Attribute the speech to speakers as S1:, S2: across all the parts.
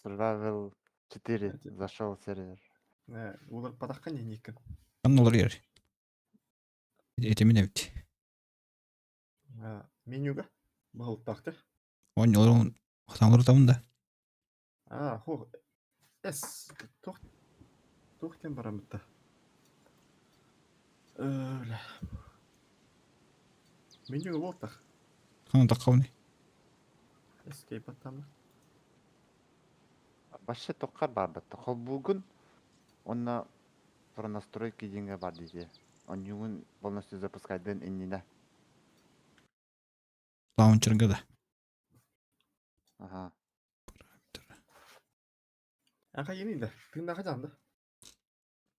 S1: Survival 4 зашел сервер.
S2: Олар падаққа не екен?
S3: Қандай олар ер? Етемен әбіт.
S2: Менюға бағылып тақты.
S3: Оны олар қатаңлар табында.
S2: Хо. Тоқтен барамытта. Өлі. Менюға болттақ.
S3: Қаны таққауны.
S2: Escape аттамы.
S1: Башы тоққа бабытты. Қол бүгін онна про настройки деньги бар дейде. Он югін полностью запускайдың иннина.
S3: Лаунчерға да.
S1: Ага.
S2: Аға енейді. Тыңдаға жанды.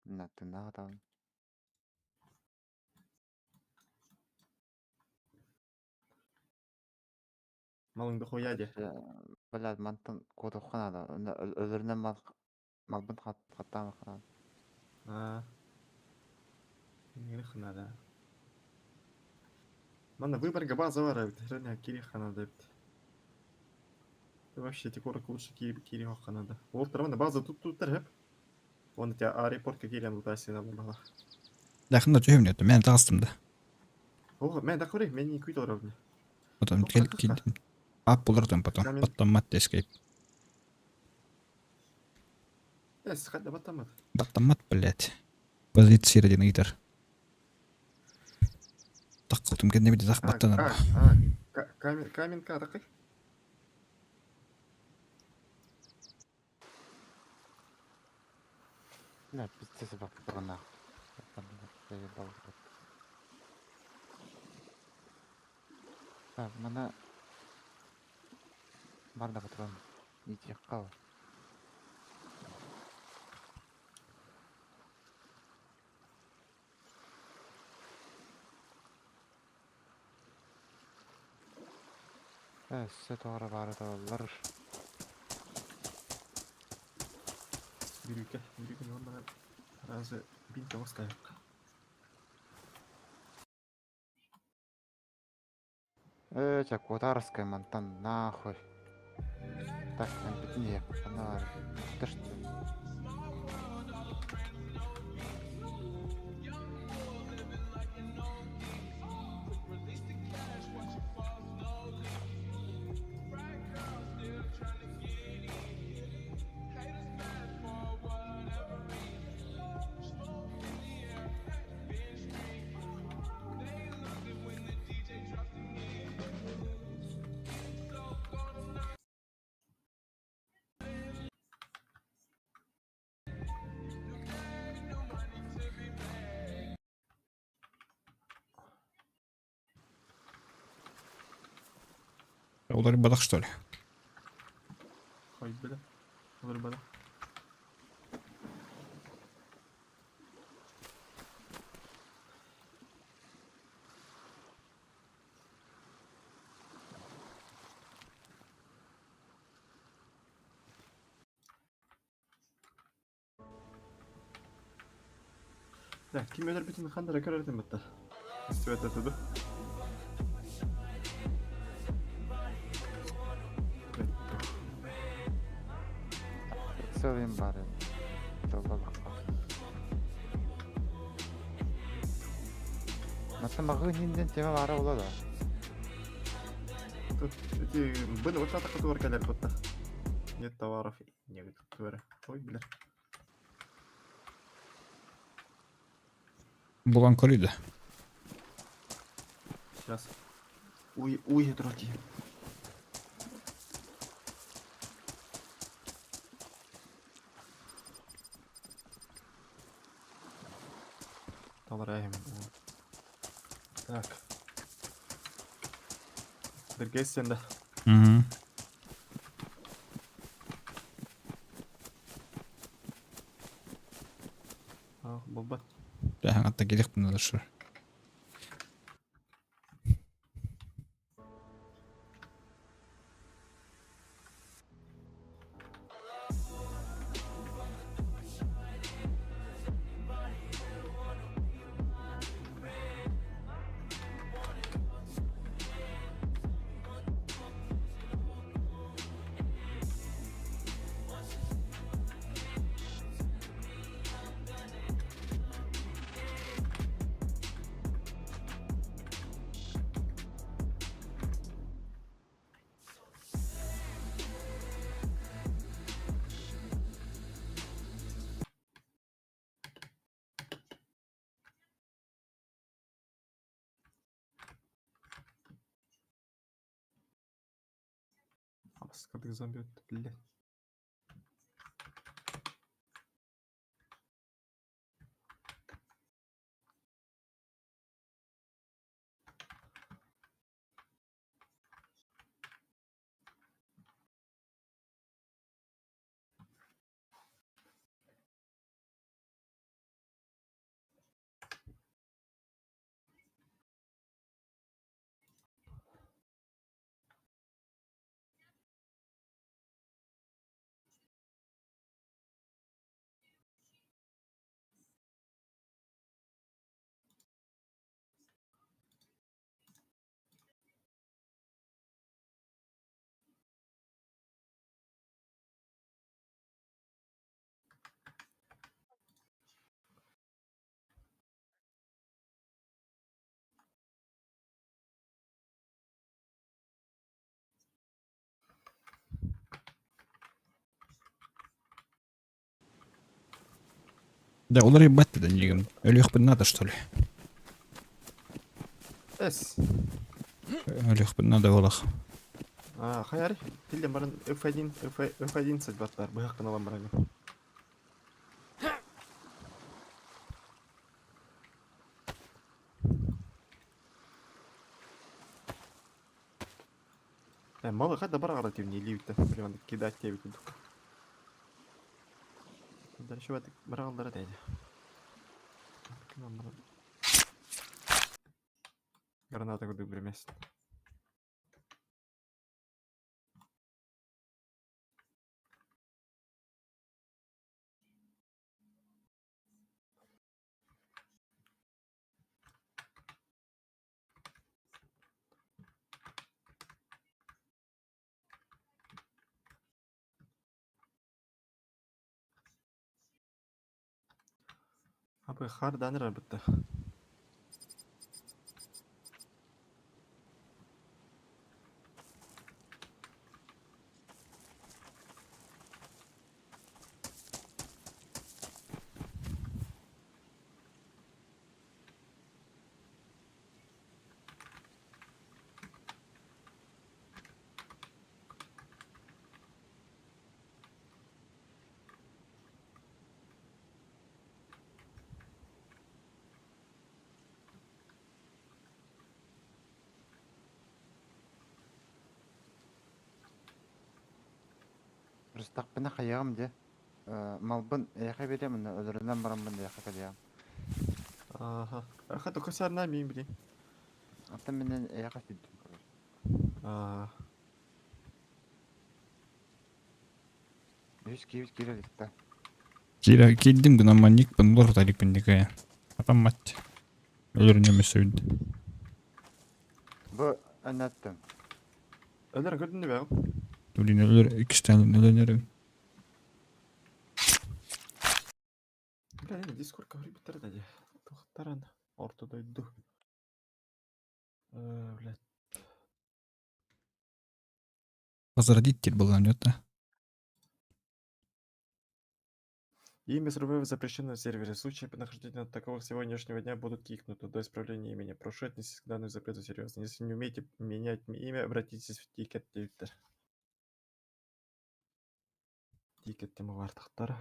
S1: Тыңдаға тағын.
S2: Малыңды қояды.
S1: Біләді, мантын коды қанады. Өзірінен малбын қаттамы қанады.
S2: Нені қанады. Манда выборға база бар әбіт. Және керек қанады әбіт. Вообще текорок лучше керек қанады. Ол тұрманда база тұттыр әп. Оны те репортқа келен ұтасына бала.
S3: Дақында жүйімін өтті. Мен тағыстым да.
S2: Мен да көрейм. Мен не көйді орабыны.
S3: Потом келдім. Ап болырдым потом. Потом матте эскейп.
S2: Қайда баттамады?
S3: Баттамат, блядь. Позиция один гитар. Так қылтым кәдіне бейді зақ баттанар.
S2: Каменка тақай.
S1: Біздесі бақ тұрғына. Мана бардағы тұрған етек қал. Сөт оғыра бары да олар.
S2: Бирюке онда разы бинка оставик.
S1: Ча Котарская монтан нахуй. Так, не, она... Ты что?
S3: Олар бадақ, что ли?
S2: Хай бля. Олар бада. Да, ким өтір бітін қандыра көрерден бітті. Үсті өтеді.
S1: Söyleyeyim bari. Yolda bakma. Nasıl mağın hinden teme var ola da.
S2: Были вот так вот калер будто. Нет товаров. Нет, говорю. Ой, бля.
S3: Булан көрейді.
S2: Сейчас. Уй, дроги. Толраем. Так. Біргесен да. Болбат.
S3: Жәң атта керек бұнда шыр.
S2: Басқадық зомби өтті біле.
S3: Да, олар ебать да нигім. Өлех бін надо, что ли?
S2: Әс.
S3: Өлех бін надо олақ.
S2: Қаяр, тілден барын F11 баттар, бұяқ қана алам барайын. Малы қайда бара қарады тевіне елейбітті. Білеманды кедат тебіті дүк. Дальше бәдік бара қалдары дәйді. Граната күдік білемесін. Абы қар дәнір бітті.
S1: Рыстақ біне қаяғым де. Малбын аяқа беремін, өлірінен барамын аяқа кәдеғым.
S2: Аха. Қайда көсәріне мен білейін.
S1: Ата менен аяқа сөйдім. Үш кейбіс керер етті.
S3: Келдім дін аман ник бін олар да лик бін неге. Атам мать. Өлерін емес өйді.
S1: Бұ әнәттім.
S2: Өлер көрдің де бәғым?
S3: Дулин өлер, ikisten ölenerim.
S2: Бля, Discord говори бітір дәде. Тоқтаран. Ортада үйді. Блядь.
S3: Возродитель был нанёта.
S2: Имя СРВ запрещено на сервере. Случаи нахождения таковых сегодняшнего дня будут кикнуты до исправления имени. Прошу отнестись к данному запрету серьезно. Если не умеете менять имя, обратитесь в тикет Twitter. Тикет тема бар тақтар.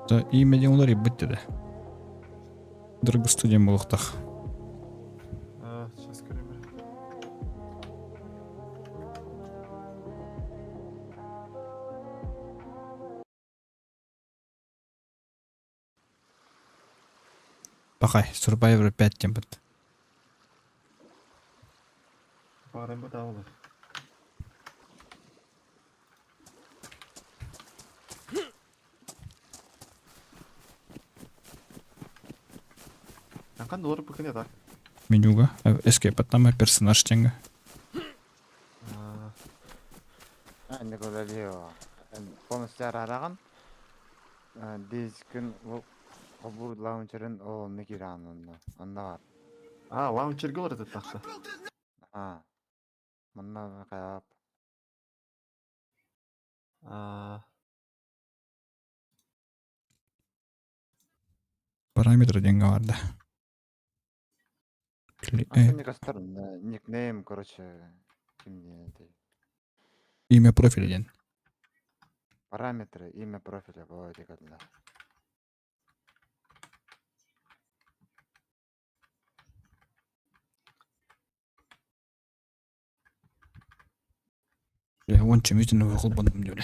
S3: Да, имя не олар ебать да. Дорого студия молохтах.
S2: Сейчас көремін.
S3: Пахай, Survivor 5 тем бит.
S2: Барым бұда олар. Қандай олар бүкін еді?
S3: Менюга. Escape аттама персонаж теңге.
S1: Энди көрөлү. Полностью араган. Дискин бұл лаунчерин ол некиран онда бар.
S2: Лаунчерге олар еді тақты.
S1: Мындан каяп.
S3: Параметр теңге барды.
S1: Антоникастар никнейм, короче, кимде.
S3: Имя профиля ден.
S1: Параметры, имя профиля, бой дегенде.
S3: Онча митин қолбандым деп.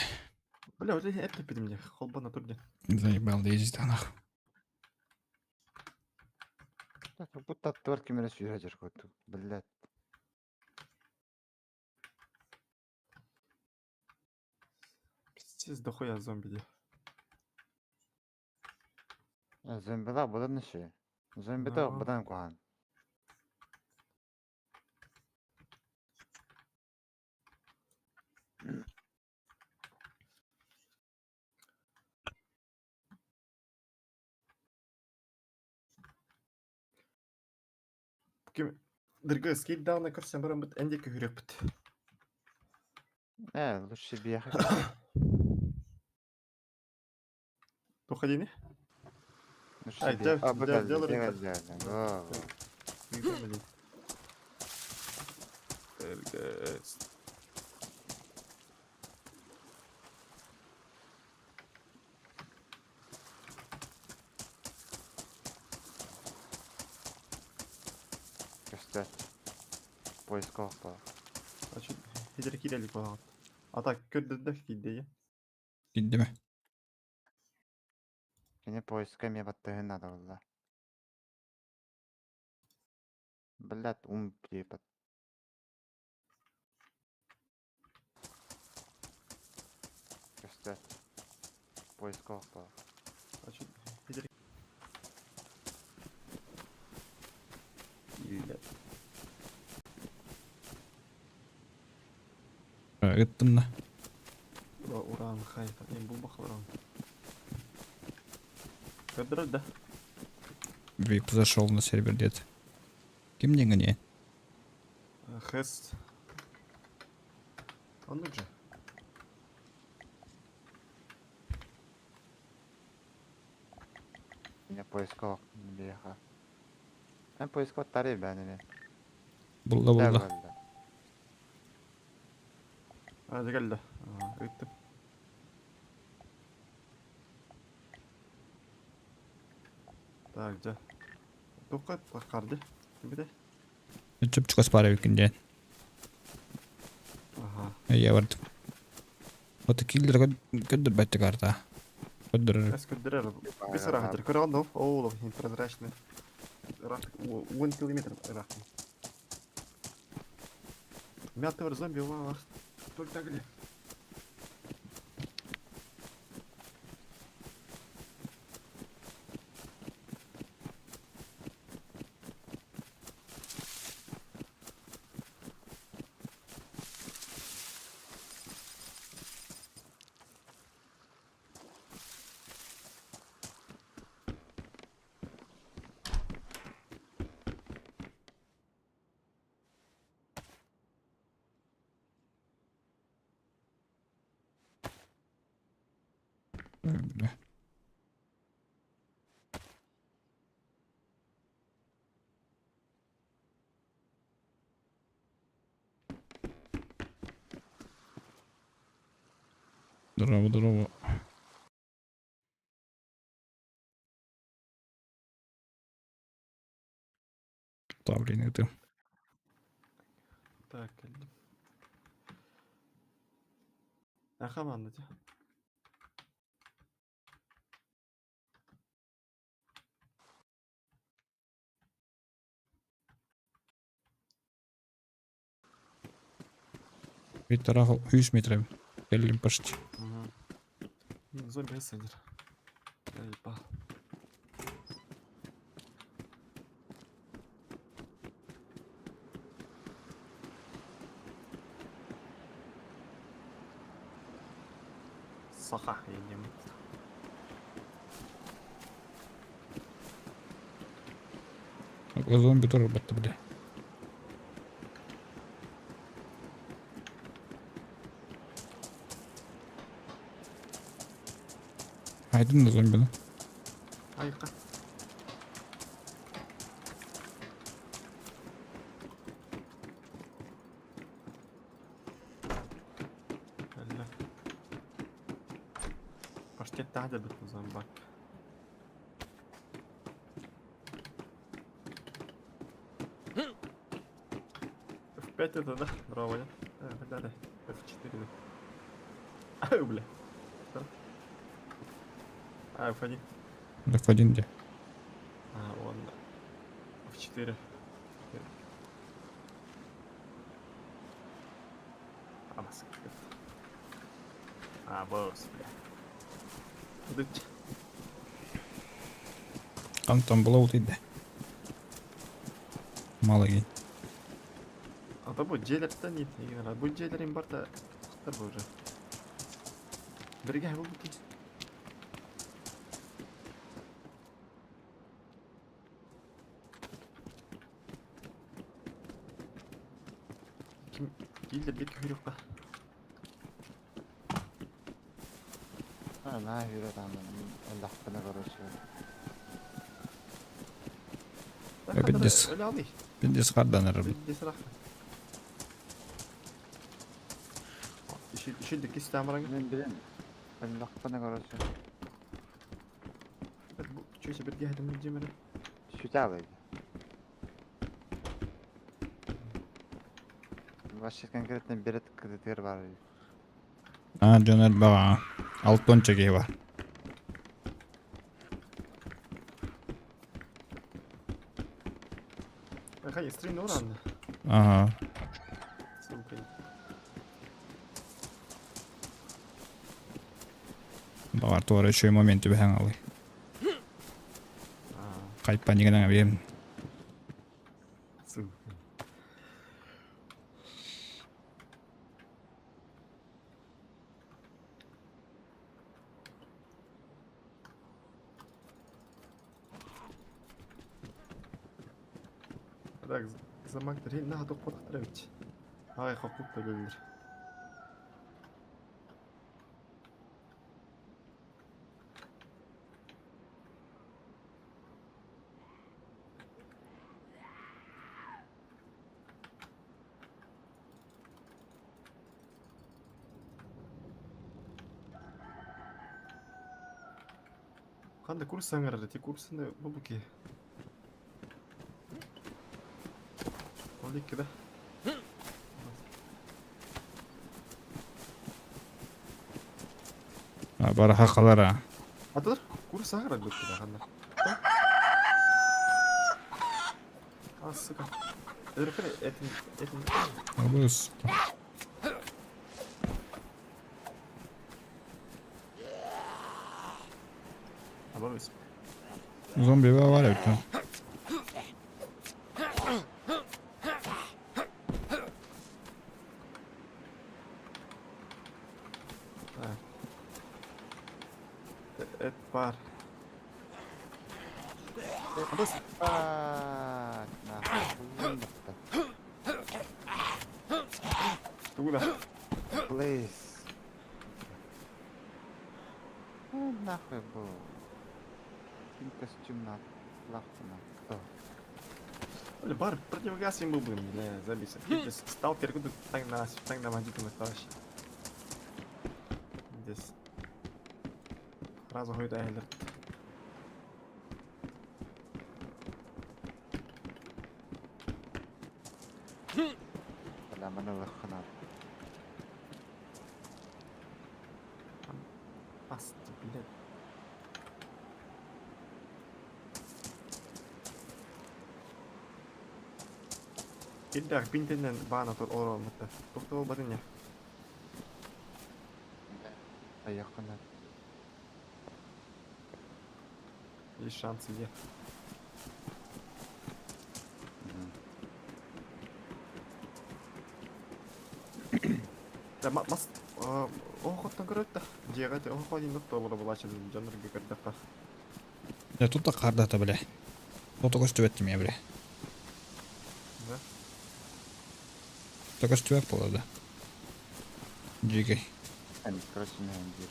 S2: Бля, вот эти это перед мне, холбана турде.
S3: Заебал ездить нахуй.
S1: Так, как будто отвертки меня сюда держат, блядь.
S2: Пиздец, дохуя зомби.
S1: Зомбилар бұдан ше. Зомбида бұдан қоған.
S2: Кем дырга скейт дауна көрсем барам бит эндеке хүрек бит.
S1: Лучше бияхы.
S2: Тоха не?
S1: Лучше
S2: делай,
S1: бияхы.
S2: делай.
S1: Делай. Göster. Поиск алып.
S2: А чё, хидер кирелик болған. Ата көрдірді кейде, е?
S3: Гиддеме.
S1: Және поиска ме баттығын ады олда. Блядь, препод. Göster. Поиск алып.
S2: А чё, хидер... Или...
S3: Ыттынна.
S2: Уран хайфа, ең бұл бақы уран. Көрдірді?
S3: Вип зашел на сервер дед. Кем деньги не?
S2: Хэст. Он же.
S1: Және поиск алып. Бияхы. Поиск аттары бәніне.
S3: Булда.
S2: Hadi geldi. Gittim. Так, где? Только плакарды. Где?
S3: Чөпчүк аспара викинде.
S2: Ага.
S3: Я вард. Вот киллер көддөр байтты карта. Көддөр.
S2: Эскудерер. Без рахатер. Көргөндө, ооло, прозрачный. 1 километр рах. Мятый зомби var. Только гли.
S3: Здорово. Ставление ты.
S2: Так, geldim. Команда.
S3: Витарахал 100 метров. Келим почти.
S2: Зомби сендер. Епа. Саха едем.
S3: Зомби тоже батты, бля. Айдын да зомби, да?
S2: Айка. Әлі. Паштетті ады бітті зомбак. F5 это, да? Браво, нет? Да. F4, да. Ай, бля. Что? А, F1.
S3: F1 где?
S2: А, он. F4. А, маска. А, босс, бля. Дуть.
S3: Там было дейді. Мало ген.
S2: А то бұл желерді не деген. Бұл желерін бар да. Құқтар бұл уже. Бірге бұл бүкей. Kim geldi kuyruq ba.
S1: Ana yürü adamın. Allah bana karışıyor.
S3: Bildiz.
S2: Öyle aldı.
S3: Bildiz kardanır.
S2: Bir sıra. İşildik istemaren git.
S1: Ben bileyim. Allah bana karışıyor.
S2: Bu çöşe bir geldim bir cemere.
S1: Şu çağıydı. Başka konkretten bir kriter var.
S3: А, Джонер бага. Алтон чеги бар.
S2: Hayır, stream'de orandı.
S3: Ага.
S2: Супер.
S3: Бар туара еще и моменты бәңалы. Кайпа негенә бем.
S2: Супер. Так, замок дрель надо подтравить. Ай, хапук төлөлөр. Қандай курс аңырады? Те курсында бұл бұке. Ол екі да.
S3: Бар хакалара.
S2: Аталар курс аңырады бұке да қандай. А, сука. Өркірі, этін.
S3: Абыз.
S2: Абыз.
S3: Зомби бар это.
S2: Et var. Абыз.
S1: Bak, nahul baktı.
S2: Тугуда.
S1: Please. Нахуй был. Син костюм на лахтана. Кто?
S2: Оле, бар противогаз им был бы, бля, забейся. Сталкер, куда так на мандитом осталось. Здесь. Сразу хойда элер.
S1: لا من الخناق.
S2: Ас, блядь. Ильдар, бинтенен бана тур оралмыкта. Токтол бадыня.
S1: Аяқына.
S2: Есть шансы є. Да, мас... Охоттон көрөт да. Жегати охотин нутта боло булачы жанрга кырдакка.
S3: Ja tuota kardata bile. Tuota kostu me bile.
S2: Да.
S3: Tuota kostu puolelta. Jiki.
S1: Короче, не андир.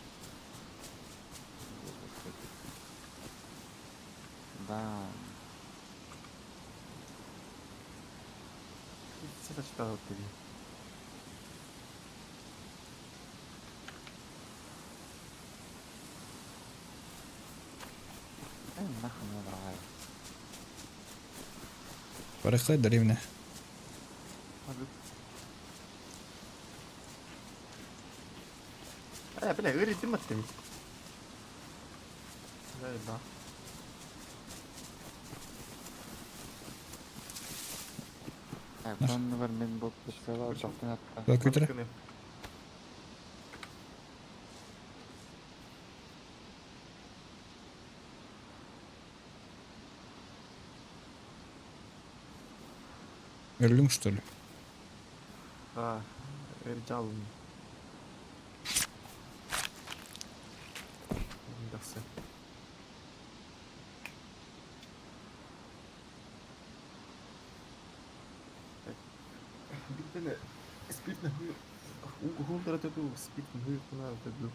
S1: Да.
S2: Seda читал ты.
S1: Нахуй не врагай.
S3: Parikkoja drivne.
S2: Бля, говорит, дымат-то. Да.
S1: Kon var men botetsela жактан атка.
S3: Tuota kytärä. Öldün что ли?
S2: А, Эрджал. Да все. Битene спиртне хуй. Угулдар атаду спиртне хуй кына атаду.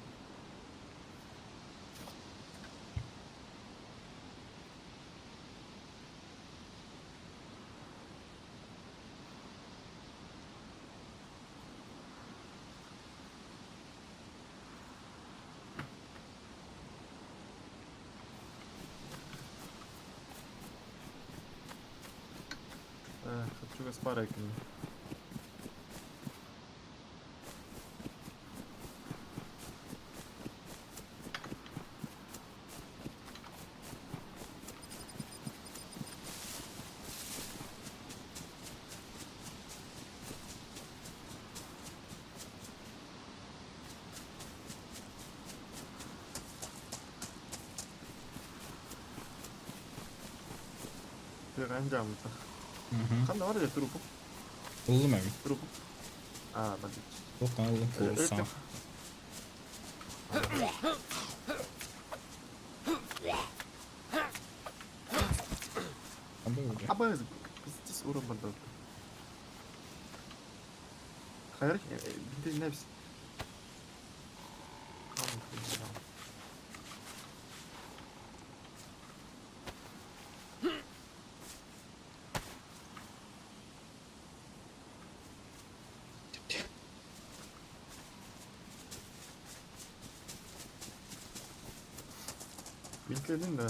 S2: Хочу вас парекни. Ранжамта. Кандай бар эле трупу?
S3: Buldum evi.
S2: Трупу. А, бади.
S3: Tuokan aldım. Kuulussaan. Böyle.
S2: Абаз пиздец урон банда. Хайр, бинде нефс. Bintledin de.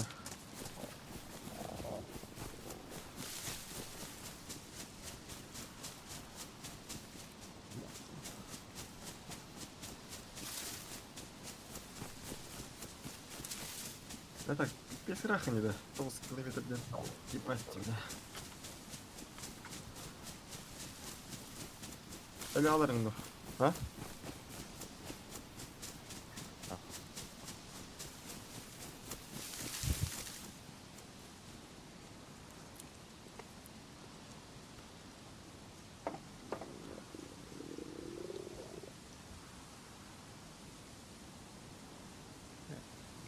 S2: Да так, без рахани, да. 90 километров, да. Ебать тебя. Öyle alırım da. Ha?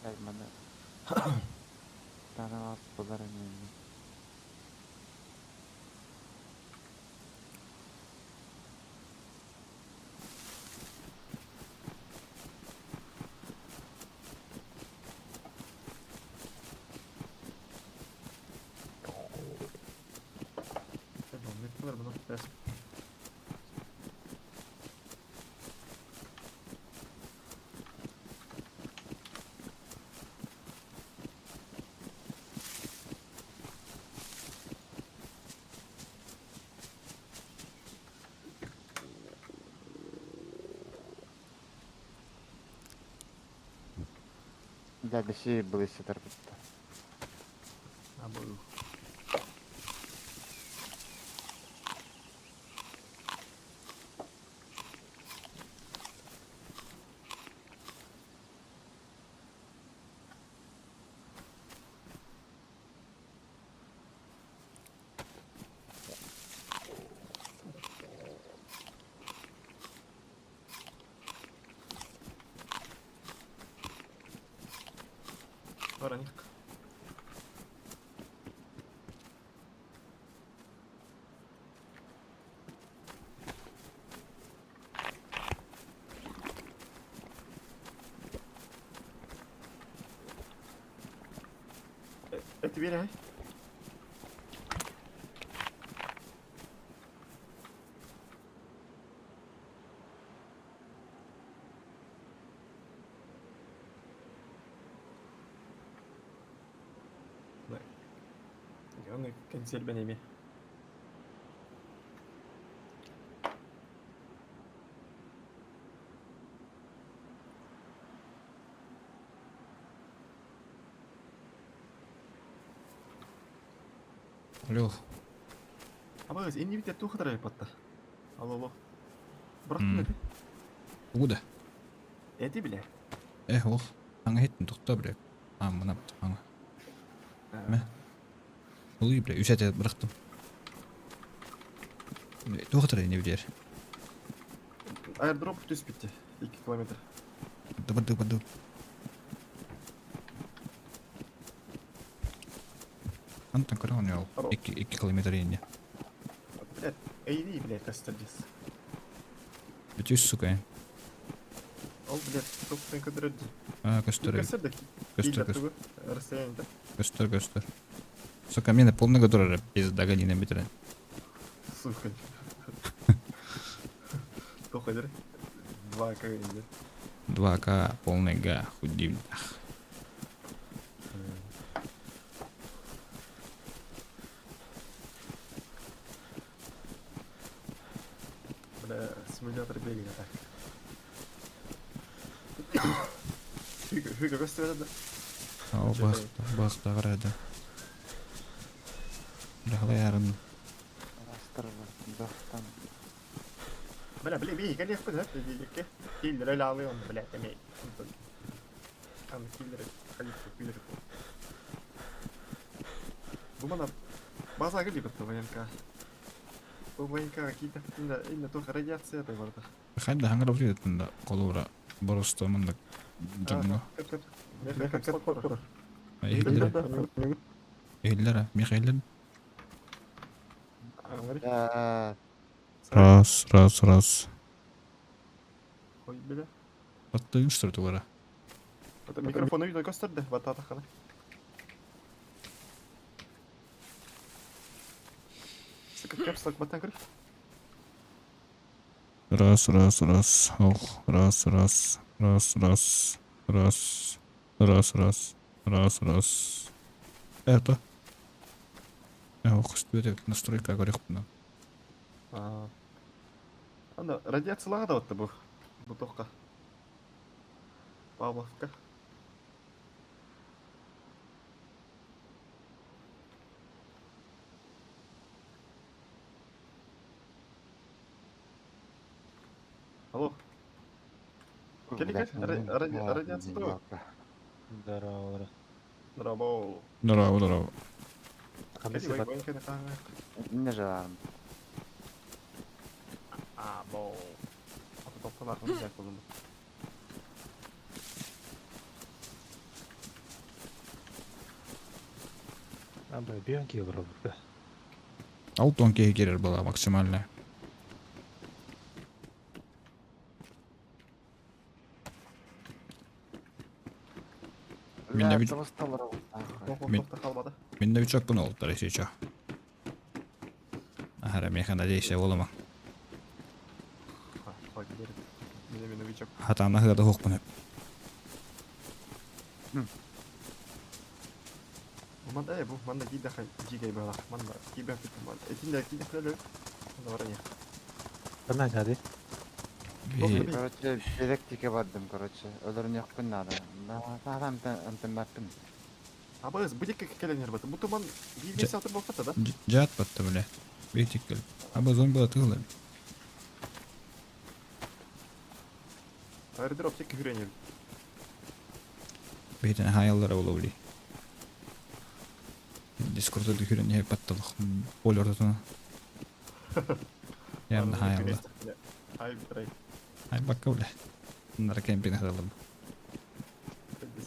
S1: Gel bana. Tane var bunlar önemli.
S2: Tamam, ne kadar bunu ders.
S1: Gel bir şey blisi tarafta.
S2: А, буду. Вороник. Это веряй. Оны консерв бенеме.
S3: Алло,
S2: Абагыз эмне бит эту кадar айпатта. Алло. Бирок
S3: М.
S2: неде?
S3: куда?
S2: Эти биле.
S3: Ол. Аңа хеттин тукта бля. Мына аңа. Мә. Улый бля, үсәтә бырыктым. Тухтыр не бидер.
S2: Аэрдроп түс битти. 2 километр.
S3: Дыбы. Антон караван ял.
S2: Здорово.
S3: 2 километр инде.
S2: Блядь, эйди, блядь, кастардис.
S3: Бүтүс сука.
S2: Ал, блядь, топтан кадырды.
S3: Көстөр.
S2: Кастарды.
S3: Көстөр.
S2: Расстояние.
S3: Көстөр. Сука, мене полного дурара без догонина битера.
S2: Сука. Тоходер. 2 км.
S3: 2К полный га худим.
S2: Бля, симулятор бегания так. Фига, кастарды.
S3: О, баста гарада. Дахлаярын.
S1: Бастырып,
S2: Бля, бей, коллег, куда ты видите? Киллер, лавы он, блядь, имей. Там киллер, киллер. Бумана, база гали бітті военка. Бұл военка какие-то, именно только радиация это варда.
S3: Хайда хангара фридетинда колура боросто мында жумно.
S2: Как спор.
S3: Эйлера, Михаилен.
S1: Ә,
S3: Раз.
S2: Ой, бля.
S3: Аттың что это вара?
S2: Это микрофон үйді көстірді, батата қана. Капслок баттан кір.
S3: Раз. Ох, раз. Это. Ох, студия настройка горехпна.
S2: Анда, радиациялаға да отты бұл. Бұл тоққа. Павловка. Алло. Келеге, радиация тұр.
S4: Здорово.
S2: Здорово.
S3: Здорово.
S2: Келеге, военкені қағай.
S1: не жарым.
S2: Бол. Аты топтан ақылы жақ болын.
S4: Абай, бьянки вроде.
S3: Алтон кейгерер была максимальная. Мен де
S2: Тоқта қалмады.
S3: Мен новичок bunu oldu da сейчас. Ahara mekanda değişe olama.
S2: Қой, беріп. Мен новичок.
S3: Hatamda hıda hoq bunu.
S2: Манда, бұл манда кейді жигей бағлақ. Манда кейбі әпетім манда. Етінде кейді күлі. Манда варане.
S4: Пана кәді?
S1: Короче, электрикке бардым, короче. Өлөрүн якпын надо. Адам антыммаппын.
S2: Абыз, бұл екі кәленер баты. Бұл тұман бейбе сатыр болып қата да?
S3: Жат battı böyle. Beytik gelip. Ama zombi atıyorlar.
S2: Аэродроп тек хүренер.
S3: Beyten hayallara olabilir. Discord'da düşüren hep patladık. Bol ortasına. Yanında hayallar.
S2: Ай, битрай.
S3: Ay bak öyle. Bunlara camping atalım.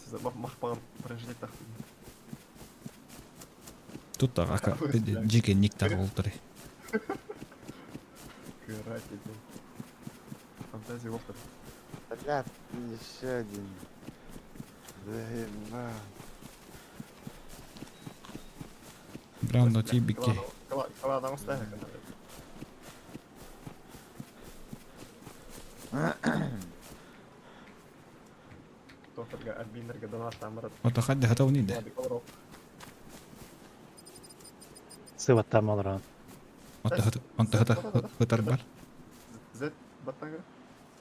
S2: за махпан прожить так.
S3: Тут так ака жеке ник тагып отур.
S2: Кырать эти. Фантазия опыт.
S1: Блядь, еще один. Заебал.
S3: Брандо тибике.
S2: Ладно, оставим. Тоқтарға админдерге донат тамырат.
S3: Ото хадде хатауниде.
S2: Ладно, колоров.
S4: Сываттам алыран.
S3: Онто хатар бар.
S2: Зет баттanga.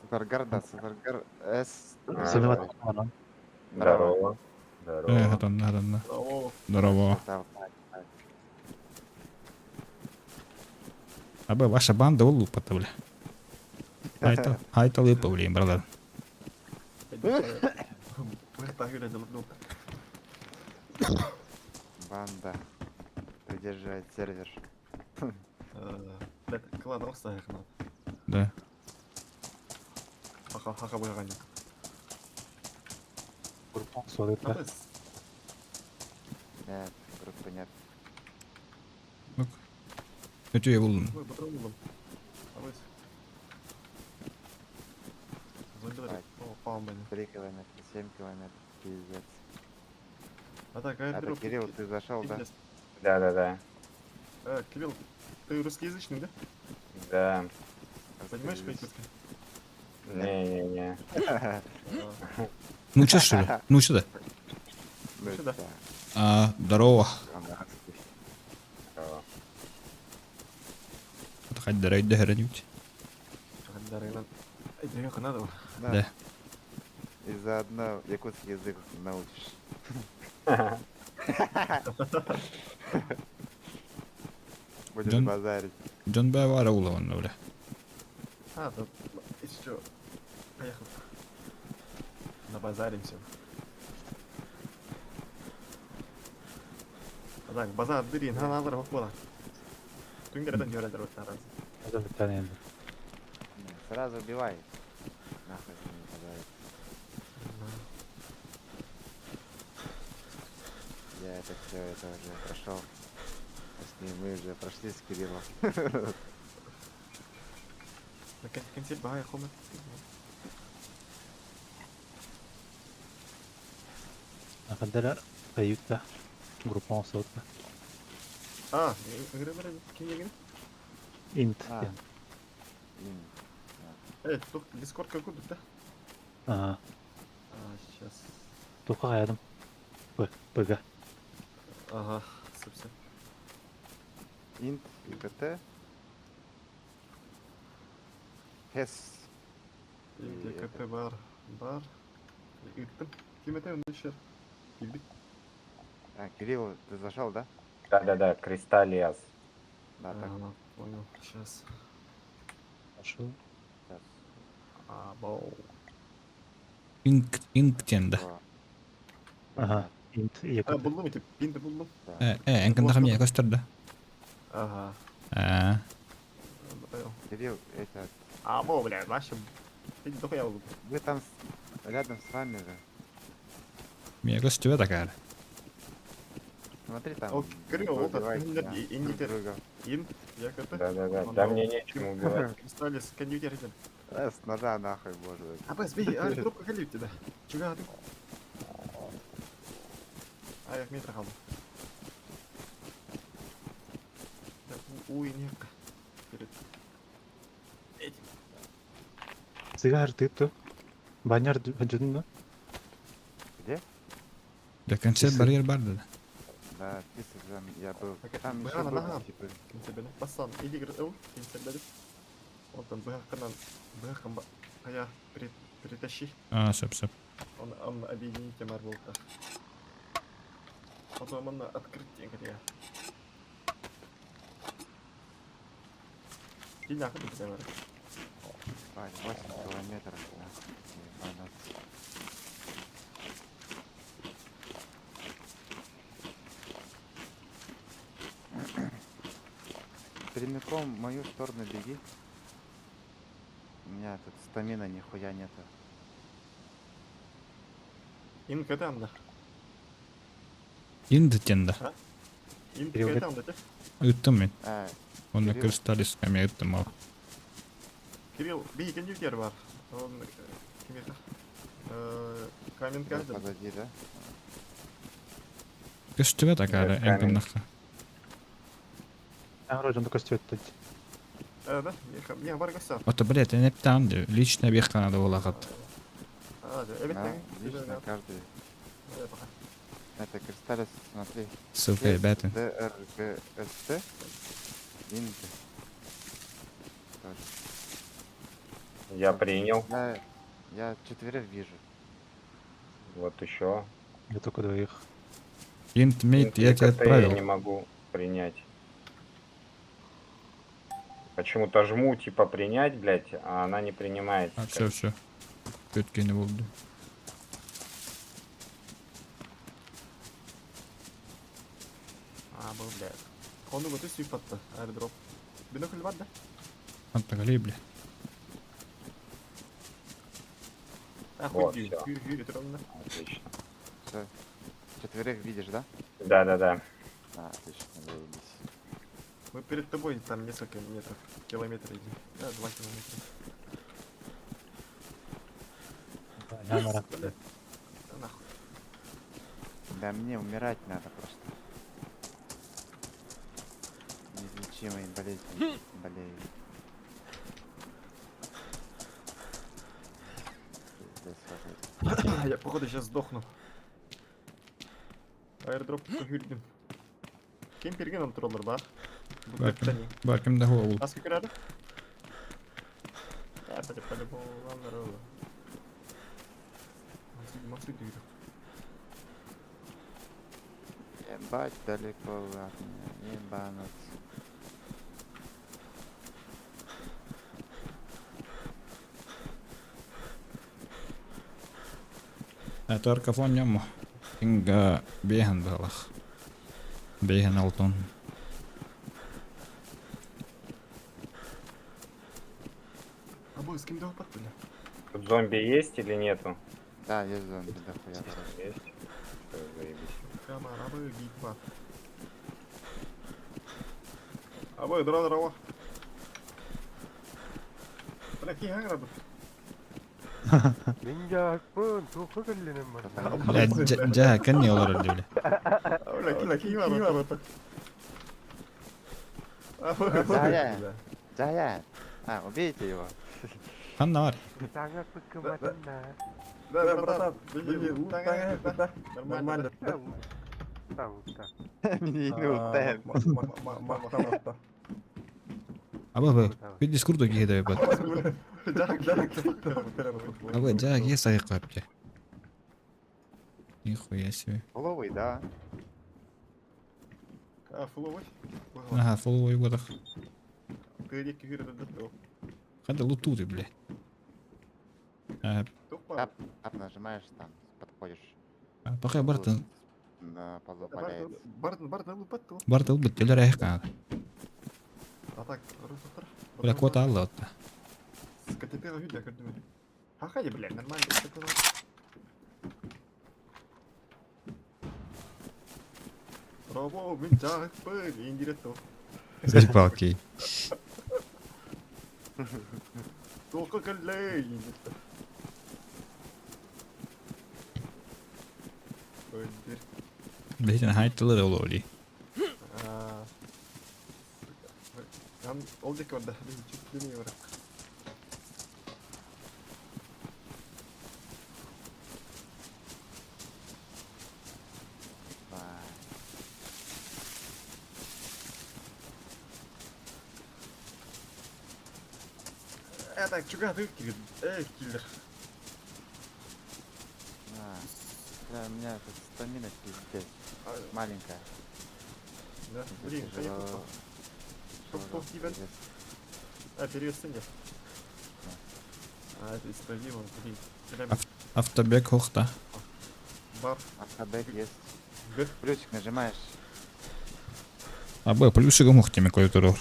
S1: Сутаргар, да, Сутаргар. С.
S4: Сываттам алыран.
S1: Здорово.
S3: Хатанна.
S2: О,
S3: Здорово.
S1: Здорово.
S3: Абе, ваша банда улупата, бля. Хайта лыпа, блин, брат.
S2: бырта гүле жылып.
S1: Банда. Придерживает сервер.
S2: Блядь, ладно, оставим.
S3: Да.
S2: Хаха бойған.
S4: Группа соғып.
S2: Абыз.
S1: Нет, группы нет.
S3: Өтөе булдум.
S2: Ой, батырым болдым. Абыз. Зомбилар. О, пам бені.
S1: 3 километра, 7 километров. Пиздец.
S2: А так,
S1: Это Кирилл, ты зашел, да?
S5: Да.
S2: Кирилл, ты русскоязычный, да?
S5: Да.
S2: Понимаешь по-якутски?
S5: Не.
S3: Ну чё, что ли? Ну сюда.
S1: Ну,
S2: Сюда.
S1: да.
S3: Здорово.
S1: Канадский.
S3: Хадде рейдде херенют.
S2: Дарынан. Айдырёка надо было.
S3: Да.
S1: И заодно якутский язык научишь. Будешь
S3: Джон-
S1: базарить.
S3: Джон бෑ вара улаванна, бля.
S2: А, да. Еще. Поехал. Набазаримся. Так, базар дырин, ханалар бақпола. Түнгерден жөрәдер өттараз.
S4: Азыр біттен енді.
S1: Не, сразу убивай. Нахуй с ними базарить. Я это все это уже прошел. Точнее, мы уже прошли с Кириллом.
S2: Кенсел бағай қомет.
S4: Ақадара қайықта. Группа соғып.
S2: А, игры кем егін?
S4: Инт.
S1: А. Им.
S2: Тух, дискорд как будут, да?
S4: Ага.
S2: Сейчас.
S4: Туқа қаядым. Быға.
S2: Ага, собственно.
S1: Инт, ИПТ. Хес.
S2: КП бар. Үттім. Кеметай онда шер. Келдік.
S1: А, Кирилл, ты зашел, да?
S5: Да. Кристаллиас.
S1: Да, так.
S2: Ага, понял. Сейчас.
S4: Ашу.
S1: Сейчас.
S2: Бау.
S3: Инктен, да.
S1: О,
S4: Ага. Инт. Якут.
S2: Бұлдым екен. Пинді бұлдым.
S1: да.
S3: Энкінді қамия көстірді.
S2: Ага.
S1: Кирилл, это...
S2: Бау, бля, нашим. Иди, только я буду.
S1: Вы там рядом с вами же.
S3: Мия көстүбе такаар.
S1: Смотри там.
S2: О, Кирилл, вот
S1: убивайте,
S2: это,
S1: да,
S2: и
S1: друг
S2: не
S1: друга.
S2: Ин, я КП.
S5: Да. Да мне нечем убивать.
S2: Кристаллис, кондюкер идет.
S1: С ножа нахуй, боже.
S2: Абаз, беги, трубка халит тебя. Чуга, ты. Я в метрах алdım. Уй, нека. Вперед.
S4: Сигар тыпту. Баняр жүдін бі?
S1: Где?
S3: Да концерт барьер барды да.
S1: Да, писать там я был.
S2: Так,
S1: Там
S2: мы
S1: еще
S2: рано,
S1: был,
S2: ага.
S1: типа.
S2: Кенсебеле. Бассан, иди ау, кенсебеле. Вот он бэхканан, бэхкан ая притащи.
S3: Сөп.
S2: Он объедините марбулка. Потом он открытие где. Иди нахуй, ты говоришь.
S1: 8 километров, да. Ебанат. Прямиком в мою сторону беги. У меня тут стамина нихуя нету.
S2: Инкатанда.
S3: Енді тенді.
S2: Инкатанда, те?
S3: Ұйттым мен. Оны
S1: Кирилл.
S3: кристаллисқа мен ұйттым ал.
S2: Кирилл, бейкен жүктер бар. Он кеме камен кәдім.
S1: Позади, да?
S3: Көстіп еді ақары
S5: Камень.
S3: әңгімнаққа.
S4: Рожонды көстөттү.
S2: Да? Мен бар көстер.
S3: Ота, блядь, я не птам, лично беққа надо олағат.
S1: Лично каждый. Это кристаллис, смотри.
S3: Ссылка бәтін.
S1: ДРГСТ. Инт. Тоже.
S5: Я принял.
S1: Я 4 вижу.
S5: Вот еще.
S4: Я только двоих.
S3: Интмейт, я тебя
S5: Я не
S3: отправил.
S5: могу принять. Почему-то жму, типа, принять, блядь, а она не принимается.
S3: Все. Көткені болды.
S2: Бұл, блядь. Оны көті сүйіп атты, airdrop. Бинокль бар, да?
S3: Антағали, бля.
S5: Вот,
S2: Хуй,
S5: всё.
S2: хүйір тұрымда.
S5: Отлично.
S1: Все. 4 видишь, да?
S5: Да.
S1: Отлично, заебись.
S2: Мы перед тобой там несколько метров, километров идем. Да, 2 километра.
S4: Я на
S2: Блядь. Да нахуй.
S1: Да мне умирать надо просто. Неизлечимой болезнью болею. Пиздец, вот
S2: Я, походу, сейчас сдохну. Airdrop хүйірген. Кем берген антуралар бар?
S3: Бар, кімді хуа болды.
S2: Аска кірады? По-любому нормально. Максид үйді.
S1: Ебать далеко вы от меня, ебануться.
S3: Таркафон яммо. Инга бейхан бағлақ. Бейхан алтон.
S2: А вы с кем дал подпыля?
S5: Тут зомби есть или нету?
S1: Да, есть зомби, дохуя.
S5: Есть. Всё, заебись.
S2: Камара, а вы гитпа. А вы дрова. Бля, ки хагра бу?
S3: Бля, жа, кәнне олар әлде, бля.
S2: Бля, ки бар бу? А вы
S1: Зая. Зая! Убейте его.
S3: Қанда бар?
S2: Да, братан, да. Нормально.
S1: Меня не утает.
S3: Абы, көй дискурду кейді бәт. Абы, жа, ке сағи қап, бля. Нихуя себе.
S1: Головый, да.
S2: А, фуловой?
S3: Ага, фолловой бодах.
S2: Ты реки хүйірді да.
S3: Қада лутуды, бля.
S1: Тап нажимаешь там, подходишь.
S3: Пақай бартын.
S1: На полу валяется.
S2: Бардын лупаттı.
S3: Барты ұлбыт, төлер аяқ қанады.
S2: А так, русатыр.
S3: Бля, квота алды отта.
S2: С КТП-ға видео көрдім. Хахай, блядь, нормально. Робо, мен жағып бір, ендірет ол.
S3: Заебал, кей.
S2: Тоқы кіллей, ендірет. Өндір.
S3: Блядь, хайттылыр ол oli.
S2: Ол декі орда, мен жүктемей барақ. Так, чуга, ты киллер.
S1: Бля, у меня тут стамина пиздец. Маленькая.
S2: Да,
S1: Это
S2: блин,
S1: тяжело.
S2: поехал. Топ тебя.
S1: Пиздец.
S2: А, перевес нет. А, это исправимо, блин. Прям
S3: Автобек хоқта.
S2: бар.
S1: Автобэк есть.
S2: Г.
S1: Плюсик нажимаешь.
S3: Абы, плюсыға мұқтеме қой тұрыр.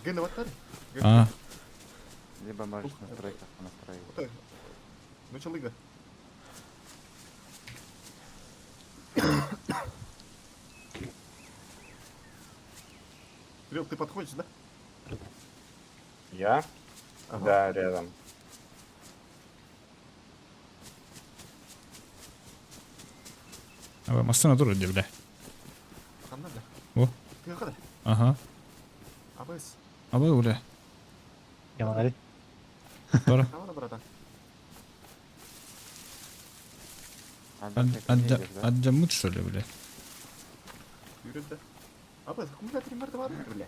S2: Г на ваттаре?
S3: А,
S1: Либо можешь в настройках настроить.
S2: Ну, чё, лыга? Кирилл, ты подходишь, да?
S5: Я?
S2: Ага.
S5: Да, рядом.
S3: Aba massana dur önce bile.
S2: Там надо.
S3: О.
S2: Ты ходи.
S3: Aha.
S2: Абыс.
S3: Aba öyle.
S4: Яманари.
S3: Sonra.
S2: Давай, братан.
S3: Отжамут что ли, бля?
S2: Yürü de. Абыс, аккумулятор мәртебе бар бля.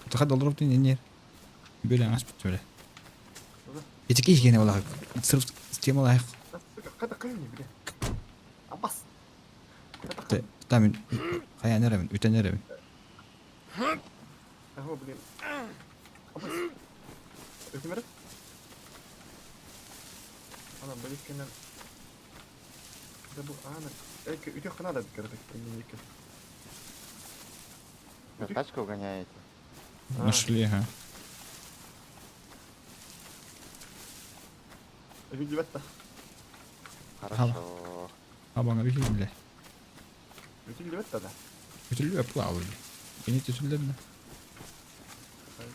S3: Тыха долдырып тин не. Böyle аңаш бит böyle.
S2: Ага.
S3: Этики гене ола. Сырf система лайк.
S2: Када кайны бля. Аббас.
S3: Тамин. Каян эремин, үтен эремин.
S2: Ага, блин. Аббас. Өтмөрөк. Ana бөлүшкөндөн. Да бу ана. Эки үтө кана да керек. Эки.
S1: Тачку гоняете?
S3: Нашли, ага.
S2: Видео это.
S1: Хорошо.
S3: Абаңа bir şey bile.
S2: Видео это да.
S3: Ütülüyor bu abi. Yeni ütülerine.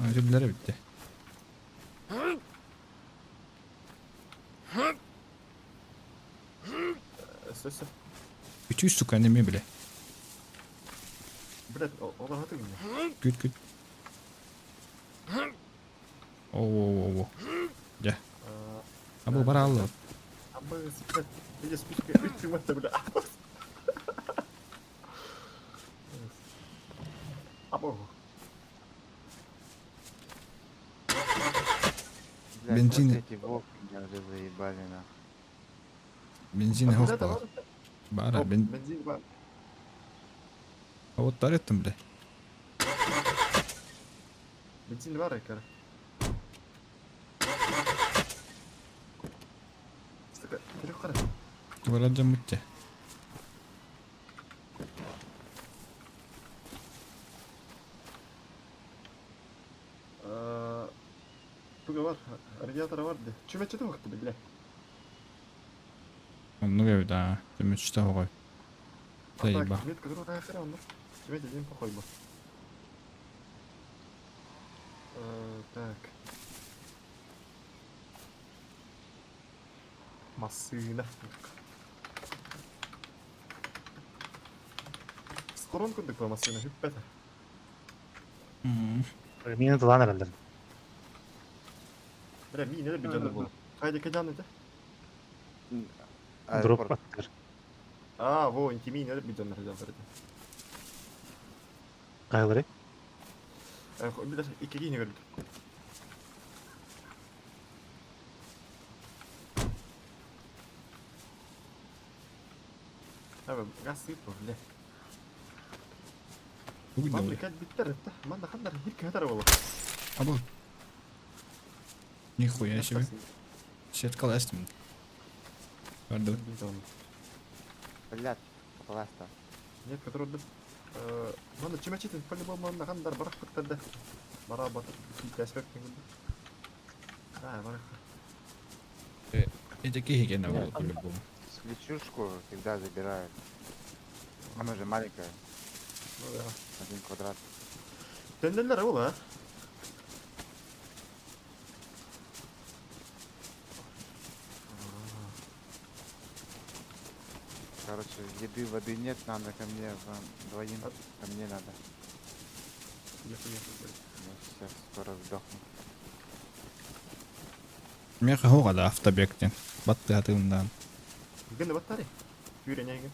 S3: Ütülere bitti.
S2: Сөз.
S3: 200 сука не бile.
S2: Блядь, олар хаты гүн.
S3: Güt güt. Oo. Ya. Абы бара алды.
S2: Аббас. Я спичка үтүм атта бля. Або.
S1: Блядь,
S3: Бензин.
S1: вот эти вовки меня уже заебали на.
S3: Benzin yok bak. Bara ben
S2: Бензин бар.
S3: avutlar ettim bile.
S2: Бензин бар экер. Сука, керек кара.
S3: Varacağım bitti.
S2: Туга бар, радиатор бар де. Чүмечеде вакытты бля.
S3: Onu bir daha. Demek işte o. Заеба.
S2: Нет, который на хера, ну. Чүмече день похуй был. Так. Машина. Скорон күндік бұл машина, хүппәді.
S4: Мені тылан herhalde.
S2: Бля, мені де бюджетті бұл. Қайда кәден еді?
S4: Дроп
S1: Аэропорт.
S4: баттыр.
S2: Во, инти мені де бюджетті радиатор еді.
S4: Кайлары?
S2: Bir de iki giyini gördük. Abi gaz sıyıp bu bile.
S3: Bugün de
S2: Lan
S3: öyle.
S2: dikkat bitter etti. Man da kadar hiç kadar olur.
S3: Abo. Нихуя себе. Сетка ластим. Pardon.
S1: Блядь, классно.
S2: Нет, который отдым. Манда чимачитин по-любому манда кандар барак біттерді. Бара батыр. Кейт аспект не күлді. Барак.
S3: Этики гене было по-любому.
S1: Свечушку всегда забирают. Она же маленькая,
S2: Ну да.
S1: 1 квадрат.
S2: Тенделер ол, а?
S1: Короче, еды, воды нет, надо ко мне, вам двоим, ко мне надо. Я сейчас скоро сдохну.
S3: Мен хауга да автобектен. Батты атымдан.
S2: Генде баттари. Үйренейген.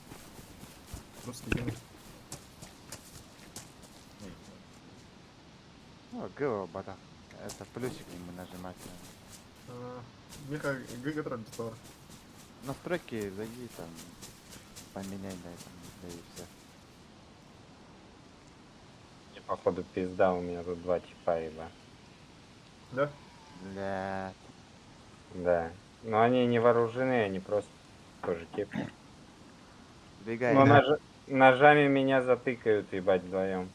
S2: Русский генде.
S1: Ну, ГО, бата. Это плюсик ему нажимать надо.
S2: Меха ГГ трон товар.
S1: Настройки зайди там, поменяй, да, там, да и все.
S5: Мне, походу, пизда, у меня тут 2 типа, еба.
S2: Да?
S1: Блядь.
S5: Да. Но они не вооружены, они просто тоже кепки.
S1: Бегай,
S5: Но
S1: да.
S5: ножами меня затыкают, ебать, вдвоем.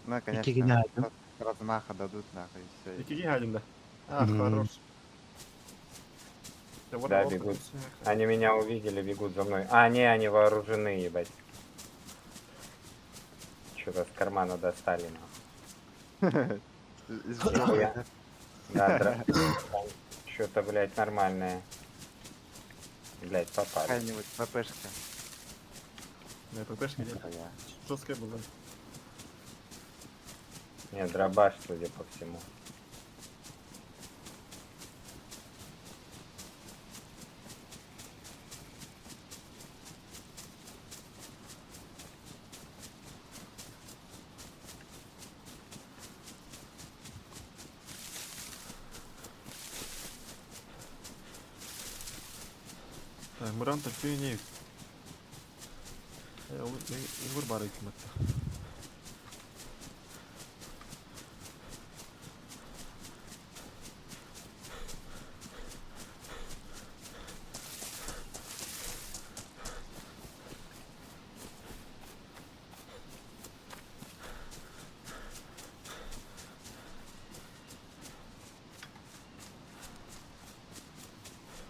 S1: Ну, конечно,
S4: гениально.
S1: с размаха дадут, нахуй, и все.
S2: Iki генде, да.
S4: Мгм.
S2: Хорош.
S5: Да, бегут. Они меня увидели, бегут за мной. А, не, они вооружены, ебать. что-то с кармана достали, нахуй.
S1: Из
S5: Нихуя.
S1: жопы, да?
S5: Да, что-то, блядь, нормальное. Блядь, попали.
S1: Какая-нибудь ППшка.
S2: Да, ППшка нет.
S1: Нихуя.
S2: Жесткая была.
S5: Нет, дробаш, судя по всему.
S2: Так, Муранта түйінейік. Уғыр бар екіматта.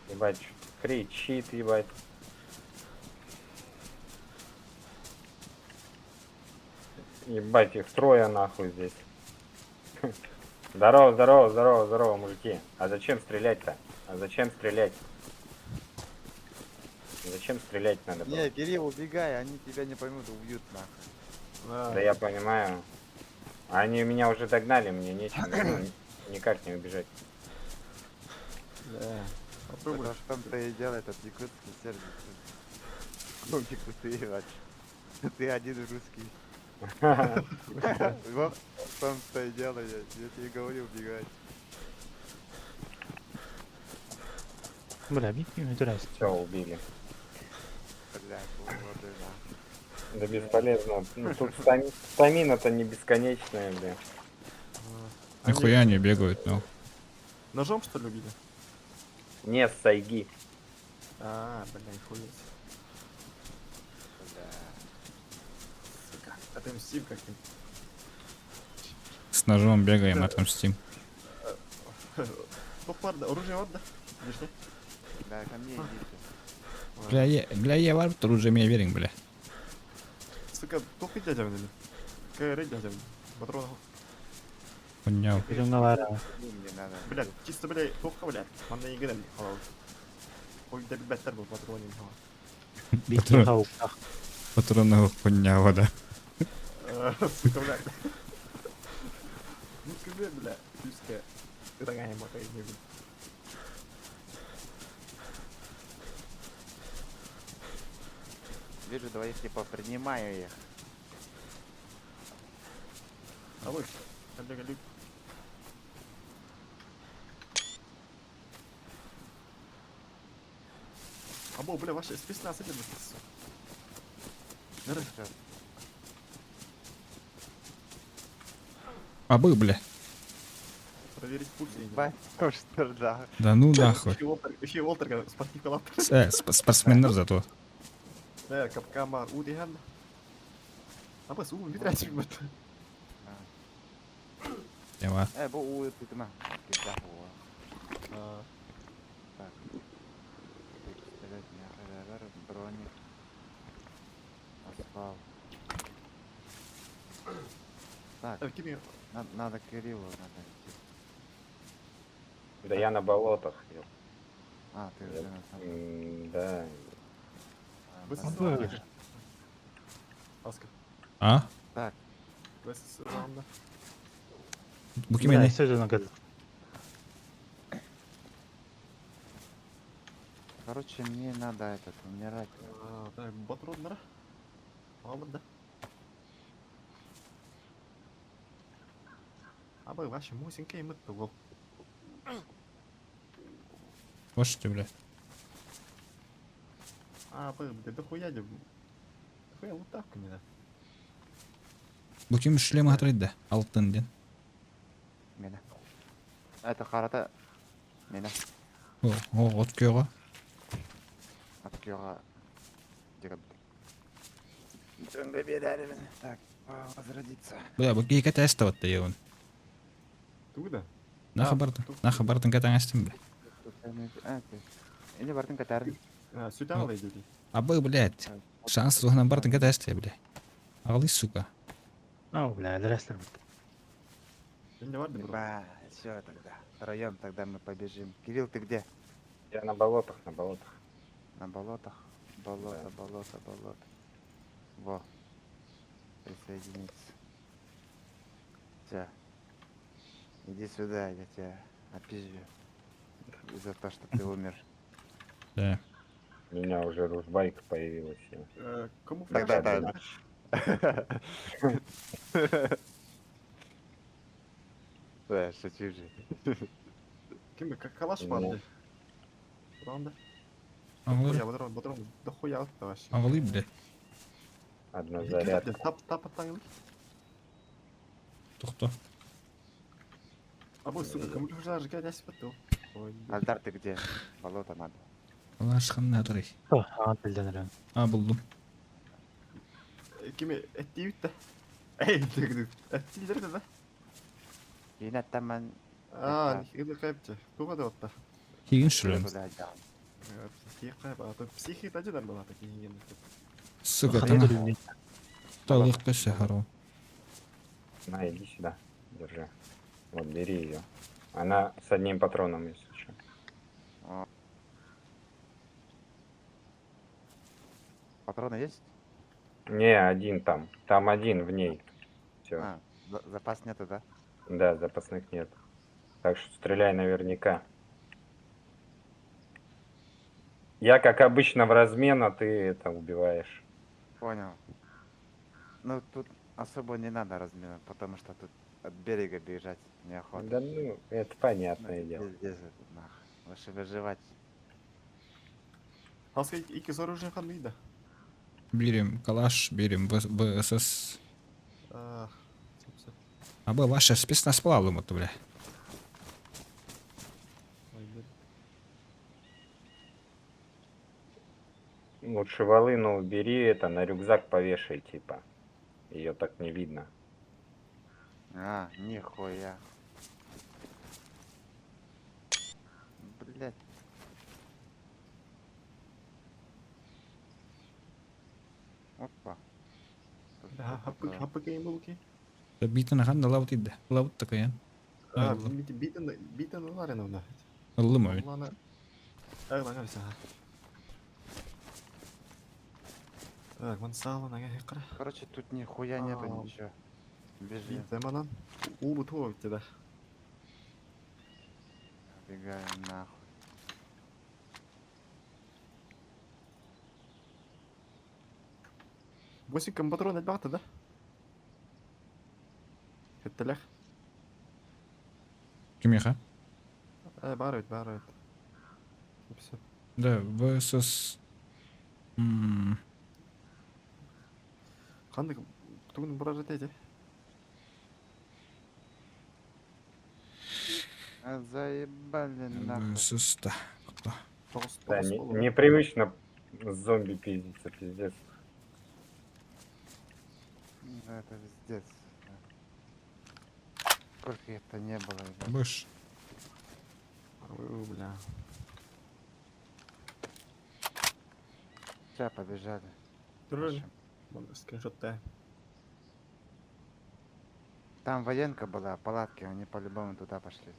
S5: Ебать, кричит, ебать. Ебать, их трое нахуй здесь. Здорово, здорово, здорово, здорово, мужики. А зачем стрелять-то? А зачем стрелять? Зачем стрелять надо было?
S1: Не, Кирилл, убегай, они тебя не поймут, убьют нахуй.
S5: Да я понимаю. Они меня уже догнали, мне нечем, никак не убежать.
S2: Да. Попробуй.
S1: Потому что в том-то и дело, этот якутский сервис. Ну, якуты, ебать. Ты один русский. Вот в том-то и дело, я тебе говорю, убегай.
S4: Бля, бить не теряйся.
S5: Все, убили.
S1: Блядь, воды, да.
S5: Да бесполезно. Ну, тут стамина-то не бесконечная, бля.
S3: Нихуя не бегают, ну.
S2: Ножом, что ли, убили?
S5: Не с сайги.
S2: А, бля, хуй.
S1: Бля.
S2: Сука. Отомстим как-нибудь.
S3: С ножом бегаем, отомстим.
S2: Попарда, оружие отда. Видишь, не?
S1: Да, ко мне идите.
S3: Бля, я var оружие верен, бля.
S2: Сука, только дядя вдали. Какая дядя? Патронов.
S3: Понял.
S4: Идем var ya.
S1: Мне надо.
S2: Блядь, чисто, блядь, топка, блядь. Мanda iyi gidelim. Alalım. O bir de bir beter bu patron değil falan.
S4: Bitti tavuk. Ah.
S3: Патронного поняла, да.
S2: Сука, блядь. Ну скажи, блядь, писька. Ты такая мока не будет.
S1: Вижу двоих типов, принимаю их.
S2: А вы, коллега, люк. Або, бля, вообще спецназ или спецназ?
S1: Всё.
S3: Побыл, бля.
S2: Проверить пульс. я не
S1: Ебать,
S2: знаю.
S1: что ж, да.
S3: Да ну нахуй.
S2: Еще и Уолтер, спортивный лап.
S3: Спортсменler зато.
S2: Да, капкама, удихан. А бas, bir tane çıkmadı.
S3: Дела.
S1: Bu U itu mah. Kita huwa. Так. Пистолет, мягкий броник. Асфальт. Так,
S2: Kimi?
S1: надо Кириллу, надо идти.
S5: Да я на болотах. ёп.
S1: А, ты уже на самом
S5: Да.
S2: Быстро. Аска.
S3: А?
S1: Так,
S2: Быстро замanda.
S3: Bu
S4: Bля,
S3: kimin?
S4: sözünü kadar.
S1: короче, мне надо этот, умирать.
S2: Так, батронlara. Aldım da. Abi ваши мусинки мы того.
S3: Слушайте, бля.
S2: Abi bir de хуя de. Хуя вот так не да.
S3: Bu kim шлемі қатырайды? Алтын ден.
S1: Мені. Это қарата. Мені.
S3: О, от күйеға.
S1: Актерға. Түнгі бедәрімін. Так, возродиться.
S3: Бля, bu кейка тестоватты еуін.
S2: Туда?
S3: Наха бардың кәтәң әстім, бля.
S1: Ini бардың катарын.
S2: Süt alıydı.
S3: Абы, блядь. Шанс туғынан бардың кәтә әсті, бля. Ағылый, сука.
S4: Бля, дрестер.
S2: Не варди, бро.
S1: Ба, все тогда. Втроем тогда мы побежим. Кирилл, ты где?
S5: Я на болотах, на болотах.
S1: На болотах? Болото,
S5: Да.
S1: болото, болото. Во. Присоединиться. Все. Иди сюда, я тебя опизжу. За то, что ты умер.
S3: Да.
S5: У меня уже ружбайка появилась.
S2: Кому
S1: Тогда
S2: фляж?
S1: да. Да, шучу же.
S2: Кем как калаш
S5: Ну.
S2: варди? Правда?
S3: Аңлар,
S2: Бодрон, да хуя от вообще.
S3: аңлый, бля.
S5: Одна
S2: Тап,
S5: зарядка.
S2: тап, таңлы.
S3: Тоқта.
S2: Абой, сука, кому фляж же кәдәс бітті. Ой,
S1: Альдар, ты где? Болото надо.
S3: Алашқанна тұрай.
S4: Білден үрен.
S3: Бұлдым.
S2: Кеме, әтті бітті. Эй, дегді. Әтті лидерді да?
S1: Yine tamam.
S2: Нихиды қайыпты. Туға да отта.
S3: Хигін шүрем.
S2: Психи қайып, а то психи тәжі была такие егені.
S3: Сука,
S4: Хайыр
S3: таңа.
S4: үрен.
S3: Талық қышы хару.
S5: На, иди сюда. Держи. Вот, бери ее. Она с одним патроном, если что.
S1: Патроны есть?
S5: Не, один там. Там один в ней. Все.
S1: А, запас нету, да?
S5: Да, запасных нет. Так что стреляй наверняка. Я, как обычно, в размен, а ты это убиваешь.
S1: Понял. Ну, тут особо не надо размена, потому что тут от берега бежать неохота.
S5: Да ну, это понятное дело.
S1: Здесь нахуй. Лучше выживать.
S2: Хаска икі с оружием қанмейді.
S3: Берем калаш, берем ВСС.
S2: Сәпсі.
S3: Абы ваше спецназ плавлым это, бля.
S5: Лучше волыну убери, это на рюкзак повешай, типа. Ее так не видно.
S1: А, нихуя. Блять. Опа. Тут что-то такое.
S2: Хаппы кейм бұл кей.
S3: Битін аған лаут иді. Лаут такаян.
S2: Битін олар ену да.
S3: Ыллым өйін.
S2: Лана. Ағлан ғарса. Ван салы нага хеқара.
S1: Короче, тут нихуя нету,
S2: А.
S1: ничего. Бежим.
S2: Битті манан. Улбы туа бітті да.
S1: Бегаем нахуй.
S2: Босик кім патрон әлбақты да? Хеттілер.
S3: Кемеха?
S2: Бар өт. Все.
S3: Да, ВСС.
S2: Қанды тұғының бұра жатайды.
S1: А заебали нахуй.
S3: ВСС-та.
S5: Да, непривычно с зомби пиздиться, пиздец.
S1: Ну, это пиздец. Сколько это не было. ебать.
S3: Быш.
S2: Бля.
S1: Сейчас побежали.
S2: Дұрын. Бұны скриншотта.
S1: Там военка была, палатки, они по-любому туда пошли.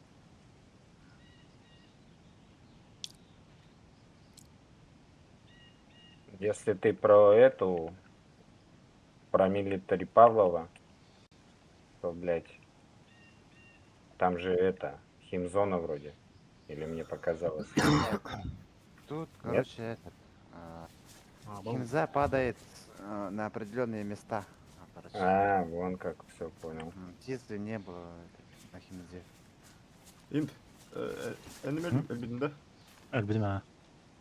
S5: Если ты про эту, про милитари Павлова, то, блядь, там же это, химзона вроде. Или мне показалось.
S1: Тут, короче, этот, химза падает на определенные места. Короче.
S5: Вон как, все понял.
S1: Птицы не было на химзе.
S2: Инт. Әнімел әлбетін да?
S4: Әлбедім ә.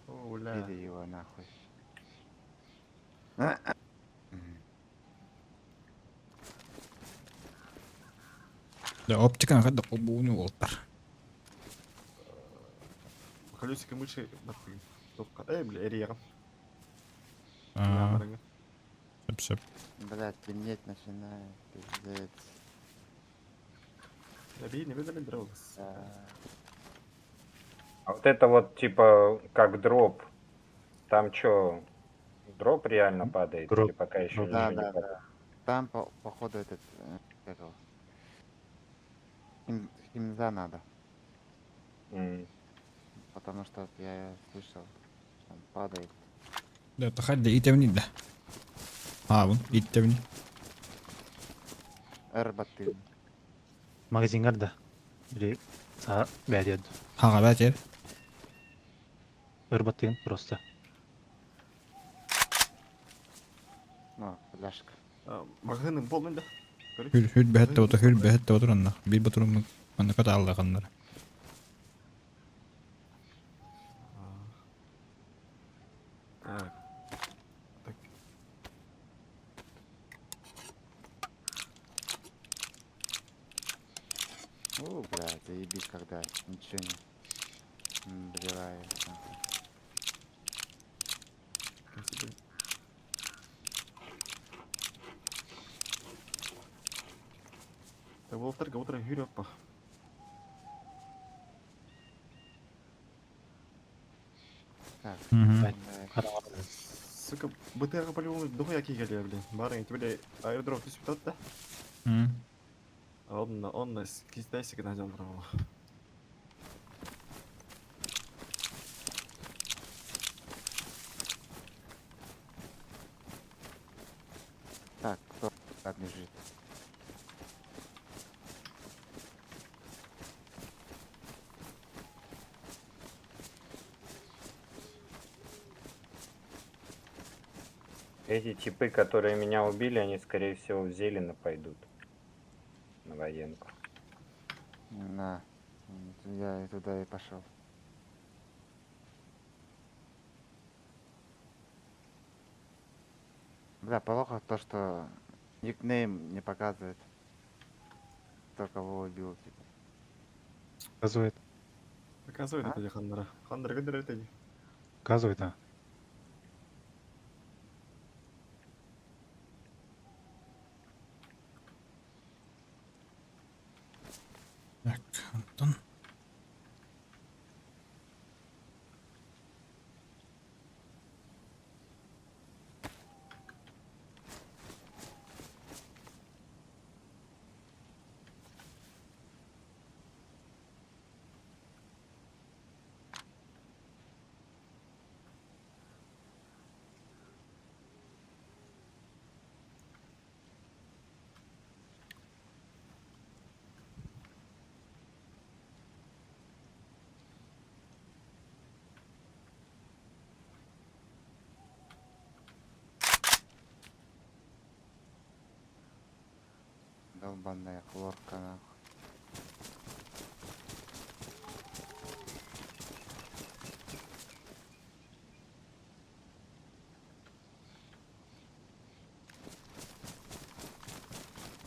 S2: О, бля.
S1: Били его нахуй.
S3: Да, оптиканы қайда қолбуыны олттар.
S2: Колесико мыши баттың. Топқа. Бля, әрі яғын.
S3: Сөп-сөп.
S1: Блять, темнеть начинает, пиздец.
S2: Не беден дроу.
S5: А вот это вот типа как дроп. Там что, дроп реально падает?
S4: Дроп.
S5: Или пока еще
S1: Да,
S5: ничего не
S1: да,
S5: падает?
S1: Там, походу, этот, как его, химза надо. Потому что вот я слышал, он падает.
S3: Tahadde itevni da. Haavun itevni.
S1: Эрбатын.
S4: Магазинgar da. Biri sağa veriyordu.
S3: Haga bäter.
S4: Irbatayım просто.
S1: Ну, фляжка.
S2: Магазинның полный да.
S3: Hyl behette otur anna. Bir baturum anna kata alla kannar.
S2: Так.
S1: Бля, заебись, когда ничего не вливает.
S2: Так, Волтер, кого-то гирёт па.
S1: Так,
S3: Mhm.
S4: Karamadım.
S2: Сука, БТР по-любому дохуя кигелия, блин. Барин, тебе аэродроп не светот, да?
S3: Mhm.
S2: Он нас кистайся, когда найдем право.
S1: так, кто там лежит?
S5: Эти типы, которые меня убили, они, скорее всего, в зелено пойдут. На военку.
S1: На. Я и туда и пошел. Бля, плохо то, что никнейм не показывает. Кто кого убил, типа.
S4: Газует.
S2: Показывай
S1: А?
S2: это Хандра. Хандра, где это?
S4: Газует, а.
S3: Так, Антон.
S1: Долбанная хлорка, нахуй.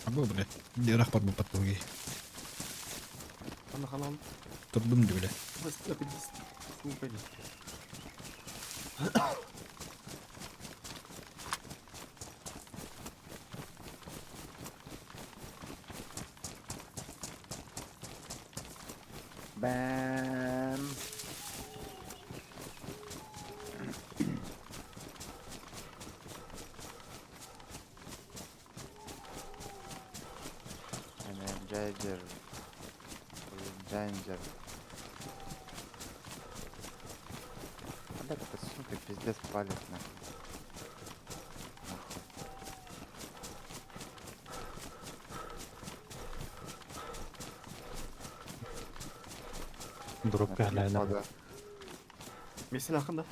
S3: Abu bile. Dirah par bu patugi.
S2: Хана.
S3: Turdum di bile.
S2: Быстро, сука, иди.
S1: Бэм. Энерджайзер. Джайнджер. Блядь, это сука, пиздец палец, нахуй. Нахуй.
S4: Durup yerlerine.
S1: Походу,
S2: Месси нахында.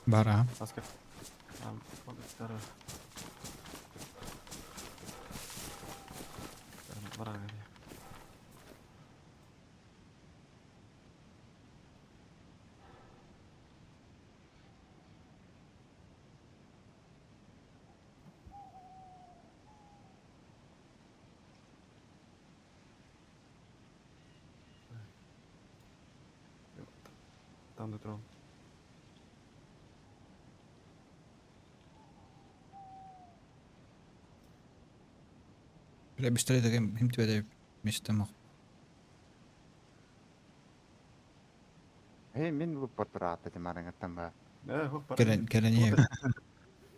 S3: Bara.
S2: Аскер. Второй. Барага. Там до трон.
S3: Bile pistolete himti vede mistä ma.
S1: Эй, мен лупотра, ты марanga тamba.
S2: Хоп,
S3: Kelen nie.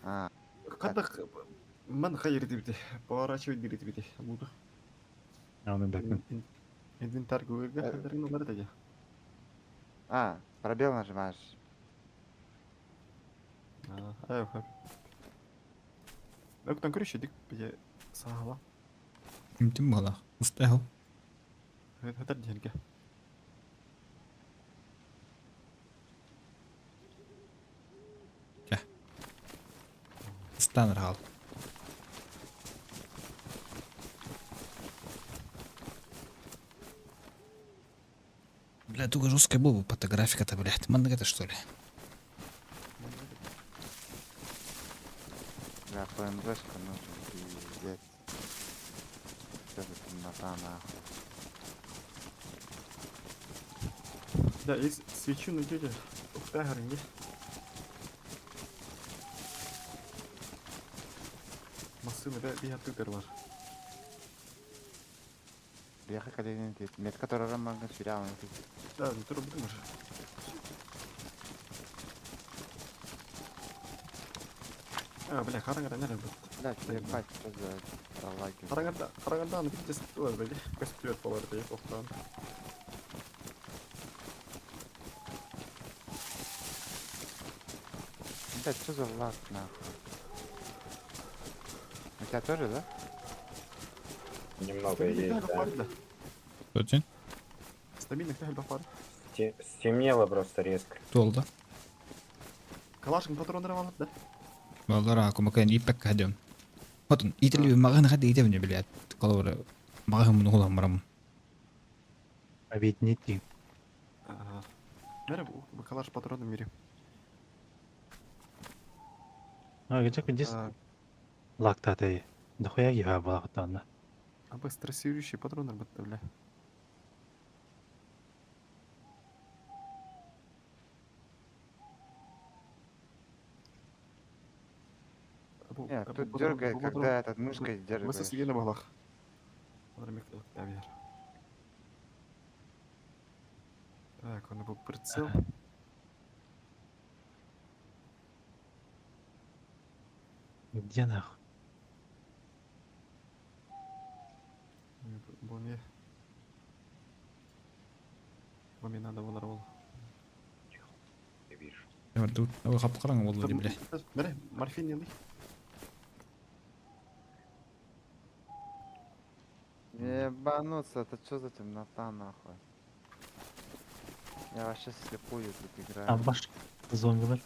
S1: А,
S2: Кадах Мен хайыр дибити. Поворачивать дибити. Буду.
S4: Onu bekle.
S2: Инвентарь көөргө
S1: Э.
S2: хайдарын бар деди.
S1: А, пробел нажимаешь.
S2: Ай, Ökten көрүшү дик бие саала.
S3: Имтим бала. Устаху.
S2: Хатар дигенге.
S3: Станер хал. Бля, туго жесткая была фотографика-то, блядь. Манга-то что ли?
S1: Да, ПМЖшка нужен пиздец. Что за темнота нахуй.
S2: Да, есть свечу найдете. Ухтагаринге. Машина бия тутер бар.
S1: Бияха калеген тет. Мет который раманга сюряун.
S2: Да, тур будем уже. Бля, караңгара нере бут.
S1: Блять, ебать, что за пролаги.
S2: Караңгада аны бит жасып бар бели. Көстүрөт болар деп октан.
S1: Блять, что за лаг нахуй? У тебя тоже, да?
S5: Немного есть, да.
S3: Что день?
S2: Стабильных тәһәл бафар.
S5: Стемнело просто резко.
S3: Толда.
S2: Калашын патрондары алып да.
S3: Баллара кумакан ипек кадем. Хотун ители маган хады итевне, блядь. Колора маган мунулам марам.
S4: А ведь не ты.
S2: Мере бу калаш патроны мире.
S4: А где здесь лакта ты? Да хуя я балахтана.
S2: А быстросвирющие патроны бутта, бля.
S1: Нет, тут дергает, когда этот мышкой
S2: Бысы
S1: держишь.
S2: сигене балах. Бармектелик табир. Так, он был прицел.
S4: Где нахуй?
S2: Боме надо вон.
S5: Я вижу.
S3: Я тут ой хап караң болду ди, блядь.
S2: Мере, морфин не
S1: Ебануться, это что за темнота нахуй? Я вообще слепую тут играю.
S4: А баш зомби var.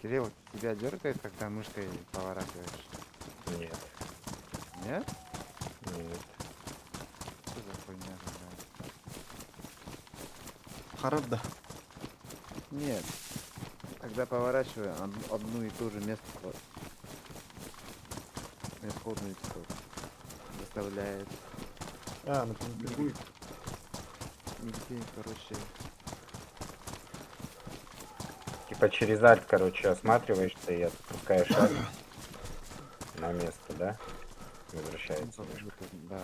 S1: Кирилл, тебя дергает, когда мышкой поворачиваешь?
S5: Нет,
S1: Нет?
S5: нет.
S1: Что за хуйня, блядь?
S2: Харабда.
S1: Нет. Когда поворачиваю, одну и ту же место исходную заставляет.
S2: Ну другую.
S1: Нигде, короче.
S5: Типа через альт, короче, осматриваешься и отпускаешь альт на место, да? Возвращается.
S1: Да.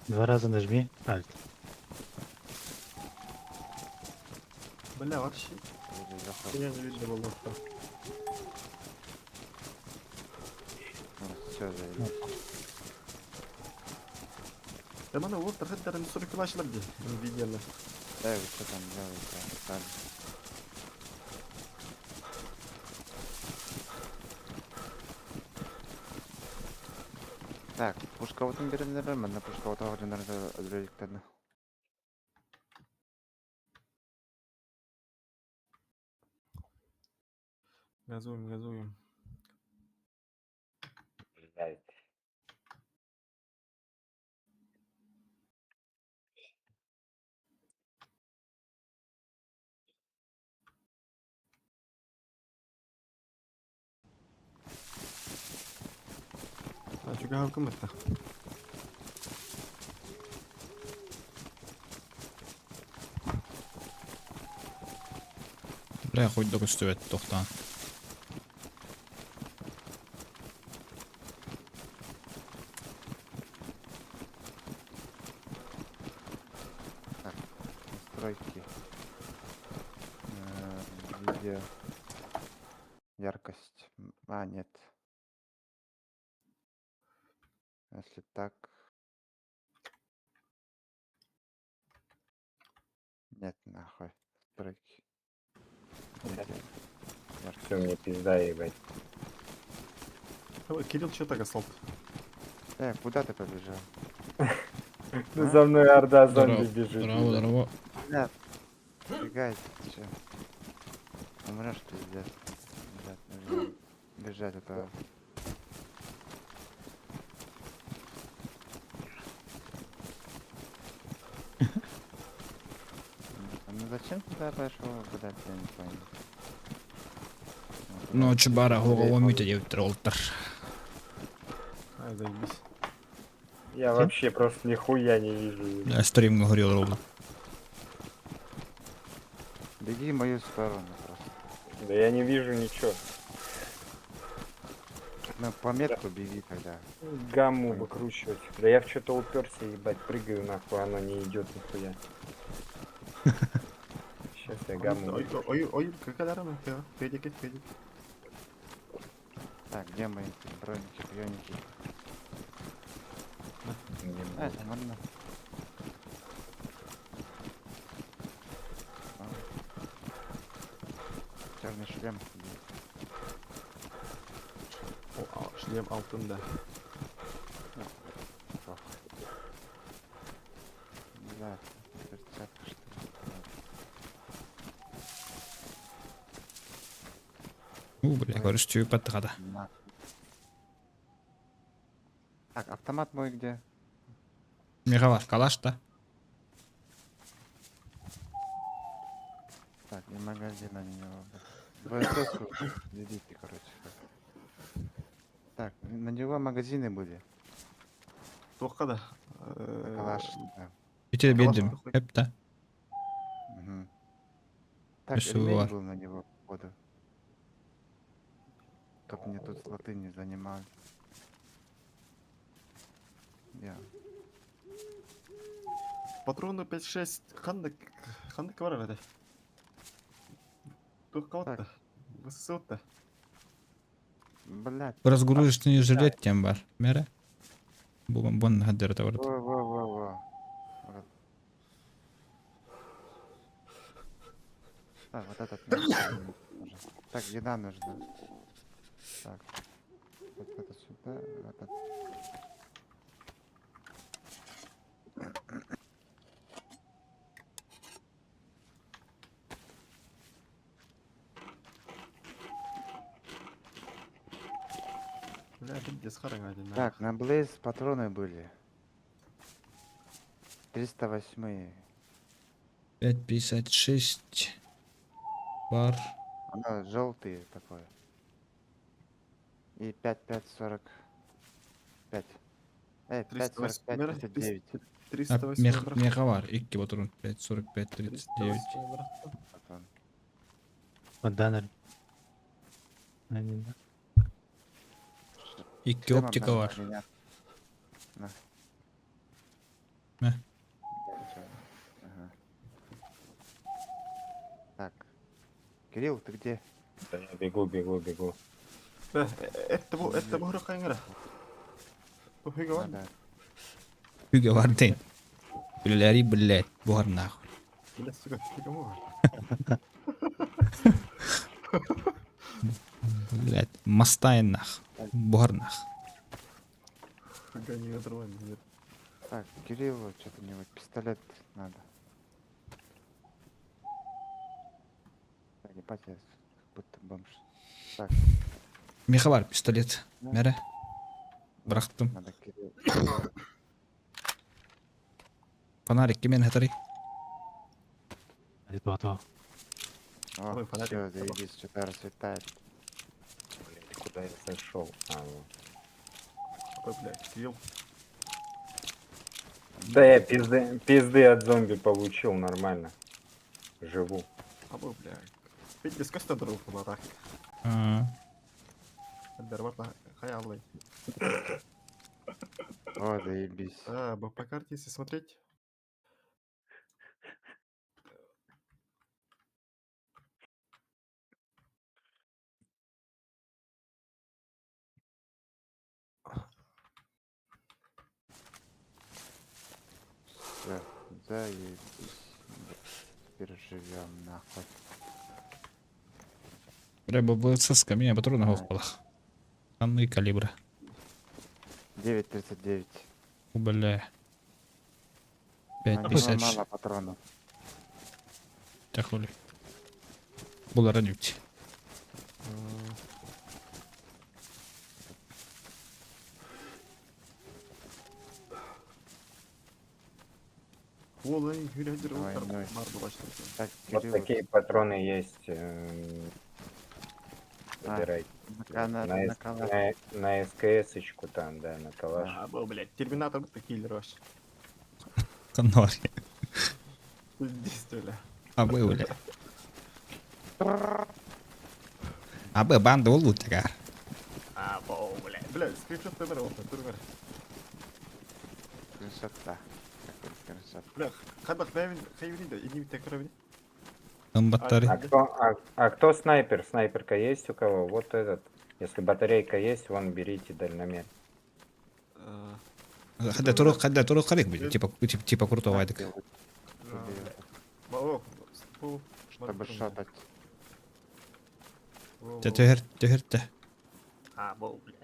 S4: Два раза нажми Alt.
S2: Бля, вообще.
S1: Или заход.
S2: Я не видел было.
S1: Все, заебись.
S2: Да мана вот тархаттарын 40 килочлар ди. Видеоны.
S1: Да, вы что там делаете? Сами. Так, пушкаутун беремдер, мына пушкаутга жөнөрдө өдөрөлүктөрдү.
S2: Газуем.
S5: Блядь.
S2: Чуга халкым это.
S3: Бля, хоть докус төбет тоқтан.
S1: настройки. Видео. Яркость. Нет. Если так. Нет, нахуй. Настройки. Видео.
S5: Все,
S1: Яркость.
S5: мне пизда ебать.
S2: Ой, Кирилл, что так остался?
S1: Куда ты побежал?
S5: Ну,
S1: А?
S5: за мной орда
S3: Здорово,
S5: зомби бежит.
S3: здорово,
S5: ебать.
S3: здорово.
S1: Нет. Бегай, ты чё? Умрешь, пиздец. Бежать, нужно бежать это. Ну зачем туда пошел, блядь, я не понял.
S3: No bara
S1: Типа,
S3: huomaa mitä juttelta.
S2: Ай, заебись.
S5: Я вообще просто нихуя не вижу. ебать.
S3: Ja stream горел ровно.
S1: Беги в мою сторону просто.
S5: Да я не вижу ничего.
S1: Ну, по метку беги тогда.
S5: Гамму выкручивать. Да я в что-то уперся, ебать, прыгаю нахуй, оно не идет нихуя. Сейчас я гамму.
S2: Ой, ой, ой, какая рана? Педики.
S1: Так, где мои броники, пьоники?
S5: Не
S1: Это можно. Черный шлем.
S2: Шлем алтында.
S1: Да, перчатка что
S3: Bля, короче, hypätä.
S1: ли. На. Так, автомат мой где?
S3: Mikä kalasta?
S1: Так, и магазина не него. ВСС видите, короче. Так, на него магазины были.
S2: Туохкада.
S1: Калаш. Да.
S3: Itse
S2: Kalasta
S3: bildim.
S2: tuohon.
S3: Hep de.
S1: Мгм. Так,
S3: Если
S1: ремень
S3: var.
S1: был на него, походу. Чтоб мне тут слоты не занимали. Я.
S2: Патроны 5-6. Ханды квара это. Туохкаватта. ВСС-то.
S1: Блядь.
S3: Разгрузишь не жилет тем бар. Мере? Бон хадер это вроде.
S1: Во. Вот. Так, вот этот нужен. Так, еда нужна. Так. Вот это сюда, вот это.
S2: Бля, где схарanga один.
S1: Так, на Блейз патроны были. 308.
S3: 5,56. Бар.
S1: Она желтый такой. И 5,5,45.
S2: 308,
S1: 5,45, 39.
S2: 308
S3: Mikä var? Ikki patron 5,45, 39.
S1: Патрон.
S4: Данер. Aynen.
S3: Ikki
S1: Шлемом
S3: optika
S1: надо
S3: var.
S1: поменять. На.
S3: Ne?
S1: Ага. Так. Кирилл, ты где?
S5: Да я бегу.
S2: Это был хангара. Тухига ван.
S1: Надо.
S3: Hygge var tein. Kyllä läri blät. Buhar nahur.
S2: Бля, сука, фига мова.
S3: Blät. Mastain nah. Buhar nah.
S2: Фига не оторвали. Нет.
S1: Так, Кириллу что-то мне вот пистолет надо. Так, ебать, я как будто бомж. Так,
S3: Mikä var pistolet? Mere? Bıraktım.
S1: надо Кирилл.
S3: Фонарик kimin hetari?
S4: Hadi tuo.
S1: О,
S2: Ой, фонарик.
S1: все, заебись, что-то расцветает.
S5: Блядь, куда я зашел? Вот.
S2: Ой, бля, Кирилл.
S5: Да я пизды от зомби получил нормально. Живу.
S2: Абы, бля. Ведь без коста дров была так.
S3: Aa,
S2: Дарвата хаяллай.
S1: О, заебись.
S2: По карте, если смотреть,
S1: Всё, заебись. Переживем нахуй.
S3: Треба було це з каміння патрони в впалах. Анний калібр.
S1: 9.39.
S3: Бля.
S1: Ну,
S3: 5.56.
S1: мало патронов.
S3: Та хулі. Було радюці.
S2: Олай, грязь,
S1: Ой,
S2: ротор,
S1: ну.
S2: бар бачите.
S1: Так,
S5: Вот
S1: Кирилл,
S5: такие патроны есть.
S1: А,
S5: Выбирай.
S1: на калаш.
S5: На СКС-очку там, да, на калаш.
S2: Або, блядь, терминатор это киллер вообще.
S3: Канорі.
S2: Действительно.
S3: Аби, бля. Аби банда улутяка.
S2: Або, блядь. Блядь, скрипшот ТМР, вот, ТМР.
S1: Скриншотта. Какой скриншот?
S2: Бля, хадбах хайвини, да, иди те крови.
S3: Там батарея.
S5: А кто снайпер? Снайперка есть у кого? Вот этот. Если батарейка есть, вон берите дальномер.
S3: Хадда туру харик буде, типа крутого вайдика.
S1: Чтобы шотать.
S3: Тегерте.
S2: Або, бля.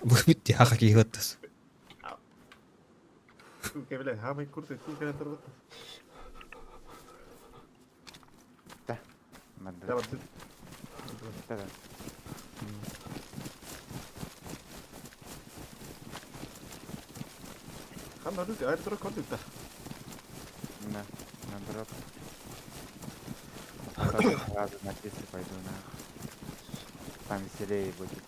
S3: Вибітті хахаки гыттас.
S2: Сука, бля, гамай курты, ты когда торвот. Да,
S1: Надо.
S2: вот ты.
S1: Да-да.
S2: Хан надо, а это рок да.
S1: На дроп. Сразу на писты пойду на. Там веселее будет.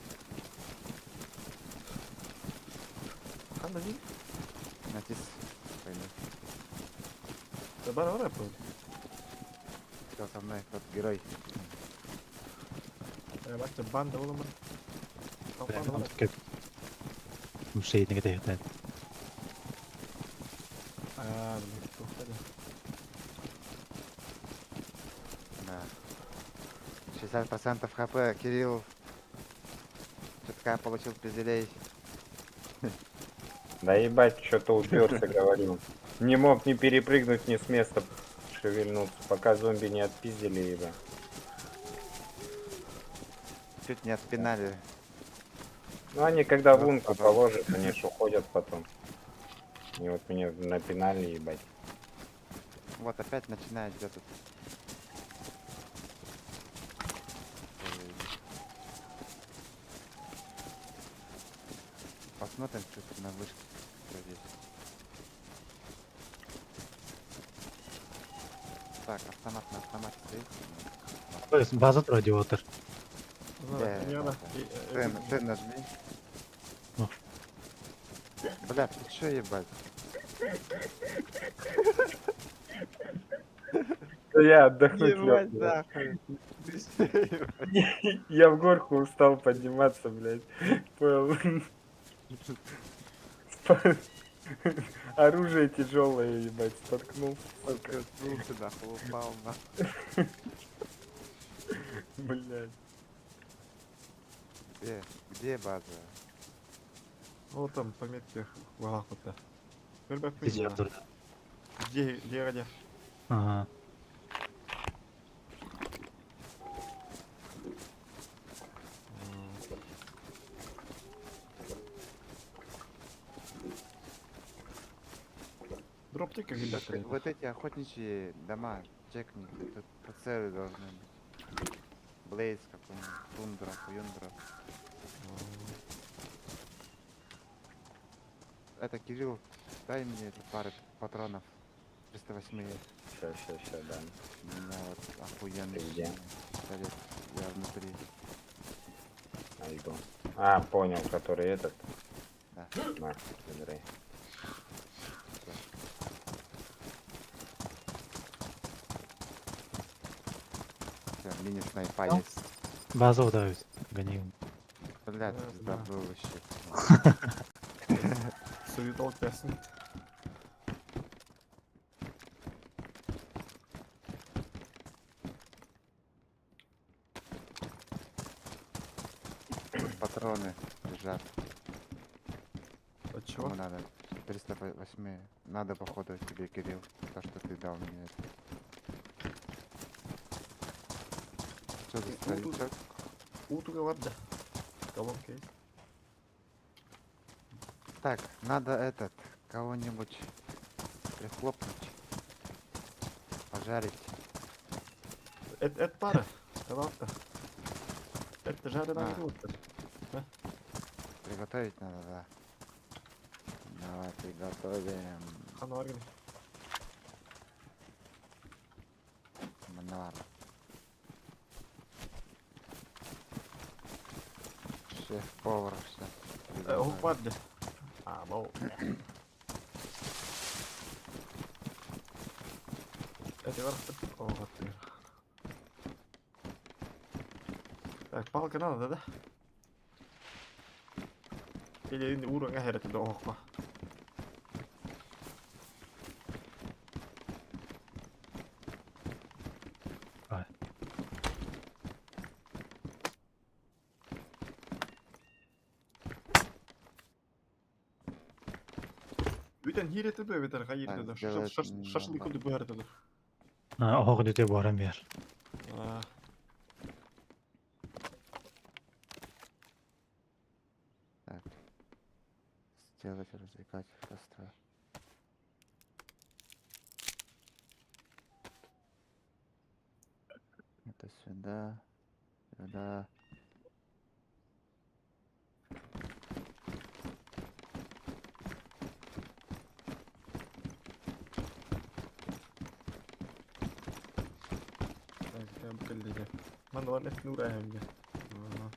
S2: Хан надо,
S1: На пис пойду.
S2: да бар вара про.
S1: Кто со мной, тот герой.
S2: Я бачу банда улама.
S4: Kijk. Hoe zie je dingen tegen het?
S2: А, блядь, повторю.
S1: Да. 60% хп, Кирилл. Что-то получил пизделей.
S5: Да ебать, что-то уперся, говорю. Не мог ни перепрыгнуть, ни с места шевельнуться, пока зомби не отпиздили его.
S1: Чуть не отпинали.
S5: Ну они когда в лунку положат, они ж уходят потом. И вот мне напинали, ебать.
S1: Вот опять начинает где-то. Посмотрим, что тут на вышке. Что здесь. Так, автомат на автомате стоит.
S4: То есть база радиатор.
S1: Ты нажми.
S4: Ну.
S1: Бля, ты чё ебать?
S5: Я отдохнуть
S1: Ебать,
S5: лёг,
S1: нахуй. Ты чё ебать?
S5: блядь. Я в горку устал подниматься, блядь. Понял. Оружие тяжелое, ебать, споткнулся.
S1: Споткнулся, нахуй, упал, нахуй.
S5: Блядь.
S1: Где база?
S2: Вот там пометки в Аллахута.
S4: Радиатор.
S2: Где ради?
S4: Ага.
S2: Дропки как ребята.
S1: Вот эти охотничьи дома, чекни, тут прицелы должны быть. Блейз какой-нибудь, тундра, юндра. Это Кирилл, дай мне эти пары патронов. 308
S5: Сейчас, да.
S1: у меня вот охуенный
S5: Ты где?
S1: пистолет. Я внутри.
S5: Найду. А, понял, который этот.
S1: Да.
S5: На, забирай.
S1: Всё, мини-снайпа
S4: Ну.
S1: есть.
S4: База удавить. Гоним.
S1: Блядь,
S2: Да,
S1: пизда
S2: да.
S1: был вообще.
S2: Суетол ясно.
S1: Патроны лежат.
S2: От чего?
S1: Кому надо? 308. Надо, походу, тебе, Кирилл, то, что ты дал мне это. Что за старичок?
S2: Утуга ладно. Колонка есть.
S1: Так, надо этот, кого-нибудь прихлопнуть, пожарить.
S2: Это пара. Это ладно. Это жареная
S1: А.
S2: грудка.
S1: Приготовить надо, да. Давай приготовим.
S2: Ханарин.
S1: Манар. Шеф-повар сейчас.
S2: Упадde. Мол. Это варто. О, вот ты. Так, палка надо, да? Или уровень herätetty ohma.
S4: Ai.
S2: Miten hiiretty vetää hiiretty?
S1: сделать
S2: Шашлык
S1: надо.
S2: herätetty.
S4: Oho, nyt ei voida myös.
S1: Так. Сделать развлекать костра. Это сюда. Сюда.
S2: Так, kyllä. Mä annan nyt nureen. Bля.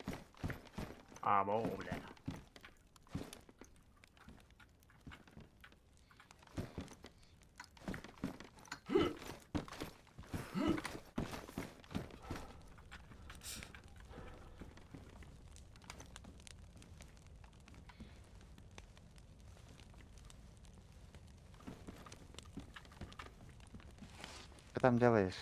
S1: Что там делаешь?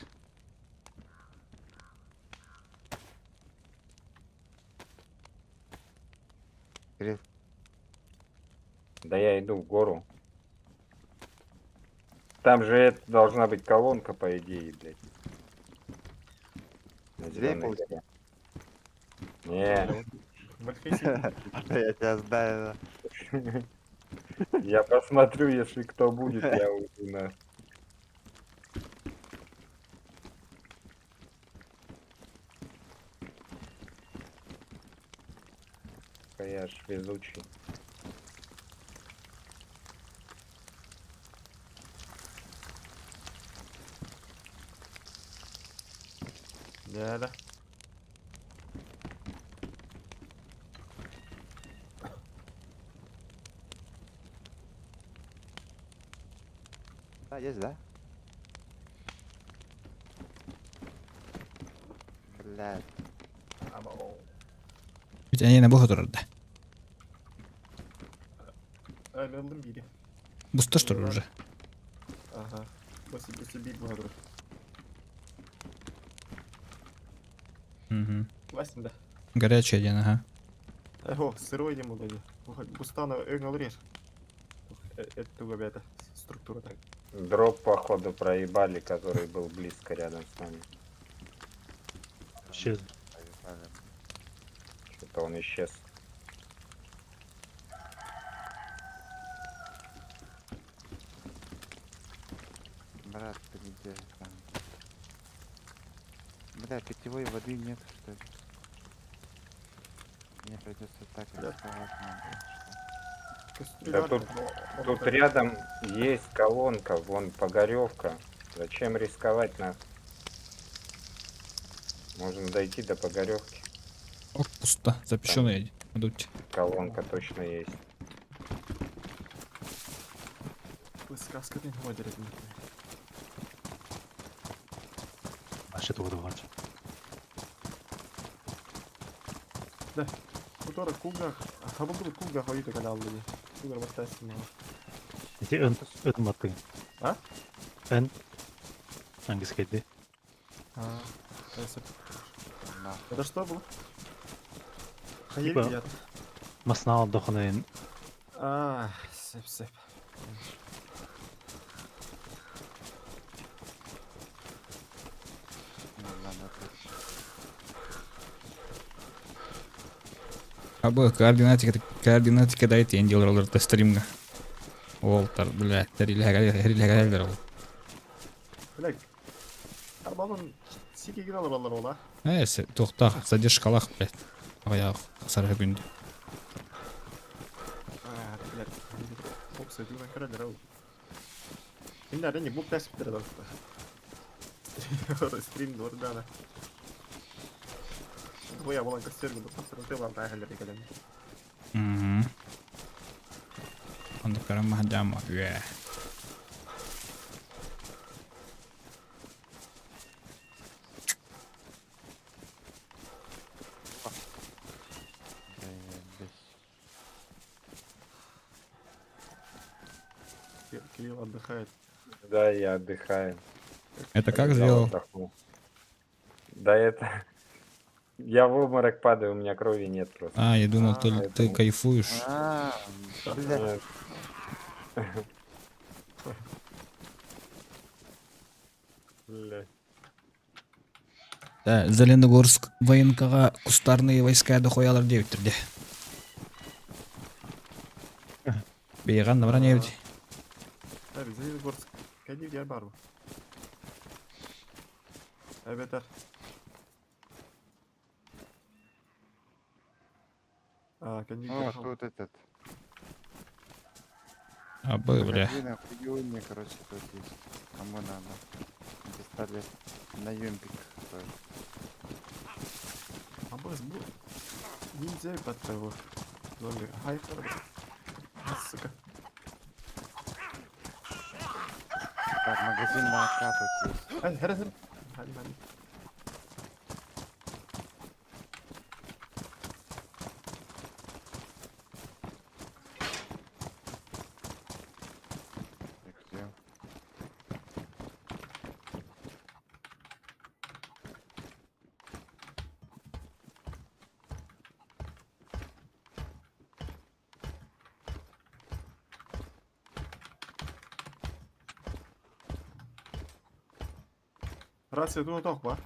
S1: Кирилл,
S5: Да я иду в гору. Там же это должна быть колонка, по идее, блядь. На
S1: Две
S5: зелёной
S1: получилось?
S5: горе. Не,
S1: я тебя знаю.
S5: я посмотрю, если кто будет, я уйду на. Я ж везучий.
S2: Да.
S1: Да, есть, да? Блядь.
S3: Mitä ei enää pohtorada?
S2: Ayrıldım biri.
S3: Musta storur.
S2: Ага. Если бить буду.
S3: Угу.
S2: Классно, да?
S3: Горячий один, ага.
S2: Ого, сырой не могу. Бустана öngel режь. Это это структура так.
S5: Дроп, походу, проебали, который был близко рядом с нами.
S4: Shit.
S5: Что-то он исчез.
S1: Брат, ты где там? Бля, питьевой воды нет, что ли? Мне придется так рисковать надо.
S5: Да тут рядом есть колонка, вон погоревка. Зачем рисковать на? Можно дойти до погоревки.
S3: О, пусто. Запрещенные идут.
S5: Колонка точно есть.
S2: Сказка не ходит.
S4: Mä tuotuvat.
S2: Kutore kuga. Habundu kuga hoitu kanalli. Kuga tässä mä.
S4: Inte ötmatting.
S2: Va?
S4: En. Angiskedi.
S2: Это что было?
S4: Типа-
S2: Хаель.
S4: Mä snaan tohoneen
S2: Сеп.
S1: Ну, ладно, тут.
S3: Абы координатика дайте ендилерлерді стримға. Олтар, блядь, риләгәлер ул.
S2: Блядь. Арбалын сикеген алып алар ола.
S3: Тоқта, задержкалақ, блядь. Аяқ, қысарға күнді.
S2: Блядь. Хоп, сөйтумен көрәлер ау. Енді әрене бұл тәсіптері да. Стримді ордана. Боя болан көстергі бұл қасырын тылан тәхілер екелен.
S3: Анда карама жама.
S2: Кирилл отдыхает.
S5: Да, я отдыхаю.
S3: Это как
S5: Полежал,
S3: сделал?
S5: отдохнул. Да это... Я в обморок падаю, у меня крови нет просто.
S3: А, я думал, ты
S5: поэтому-
S3: кайфуешь.
S1: Блядь.
S5: Блядь.
S3: Да, Зеленогорск военкаға кустарные войскады қоялар деуттір де. Бейған набран еуді.
S2: Abi Zeynep'orsk. Kendi gel var mı? Evet er. Kendi
S1: О,
S2: gel.
S1: тут этот.
S3: Абы, бля.
S1: Магазин охуённый, короче, тут есть. Кому надо. Пистолет. Наемник.
S2: Ama bu ninja battı bu. Böyle hayır. Сука.
S1: Так, магазин на АК тут есть.
S2: Hadi hadi hadi. Hadi.
S1: Так, всё.
S2: Рация тут ток var.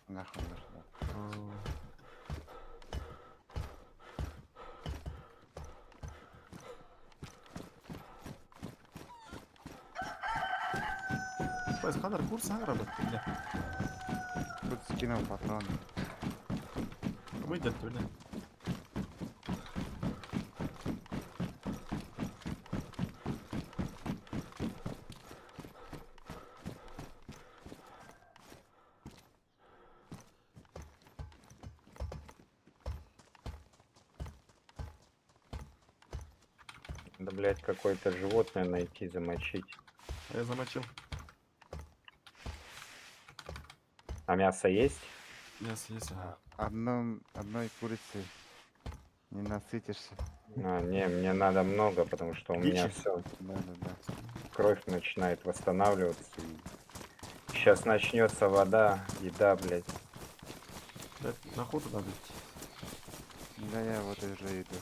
S1: Нахуй нужно.
S2: Biz kadar kurs aradık bile.
S1: Тут скинул патроны.
S2: Выйдет öyle.
S5: Да, блядь, какое-то животное найти, замочить.
S2: Я замочил.
S5: А мясо есть?
S2: Есть.
S1: Одной курицей не насытишься.
S5: А, не, мне надо много, потому что у меня
S2: Дичи.
S5: все,
S1: Да.
S5: кровь начинает восстанавливаться. Сейчас начнется вода, еда, блядь.
S2: Блядь, на охоту надо идти.
S1: Да я вот уже иду.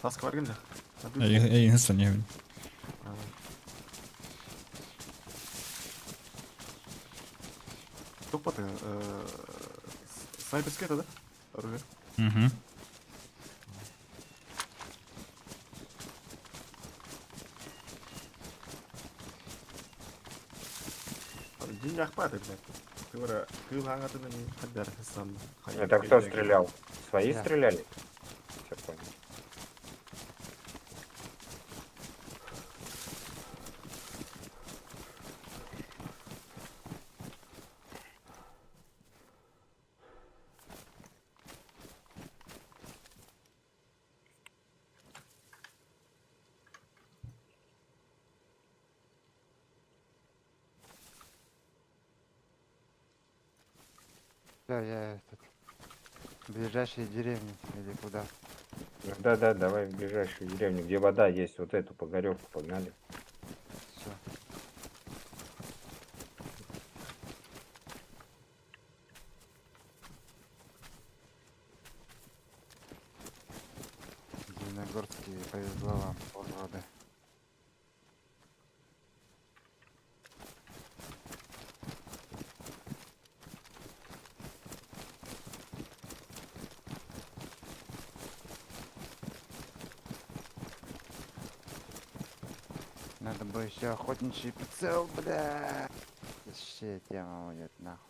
S2: Task var gel de. Hadi.
S3: Yeni sanıyor.
S2: Çok batı. Sniper skate да? Оружие.
S3: Угу.
S2: День охваты, блядь. Кыл аңатынан хаддар хасан.
S5: Это кто стрелял? Свои
S1: Я.
S5: стреляли? Все понял.
S1: Да, я этот. Ближайшие деревни или куда?
S5: Да, давай в ближайшую деревню, где вода есть, вот эту погоревку погнали.
S1: Все. Каменногорске повезло вам, уроды. Надо бы еще охотничий прицел, бля. Вообще тема уйдет нахуй.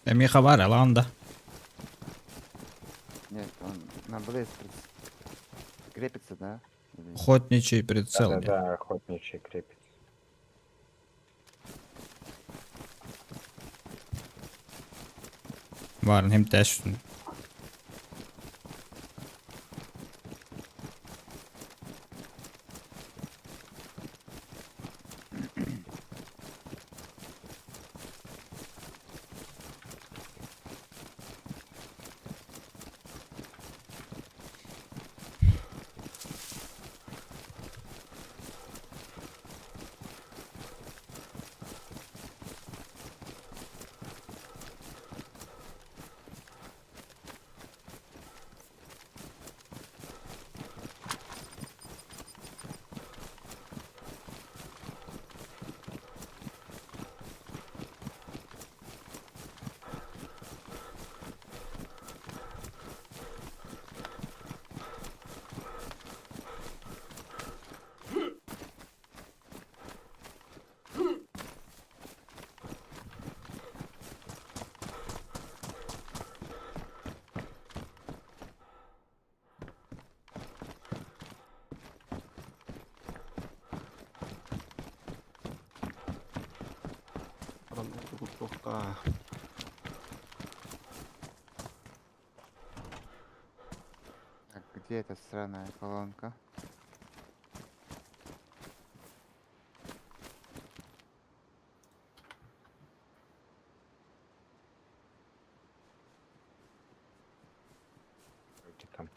S3: Mikä varrella anda?
S1: Нет, он на Блейз крепится, да? Или-
S3: Охотничий прицел. блядь.
S5: Да-да-да, охотничий крепится.
S3: Vanhin tässä.
S2: Тут kohtaa.
S1: Так, где эта сраная колонка?
S5: Вроде там.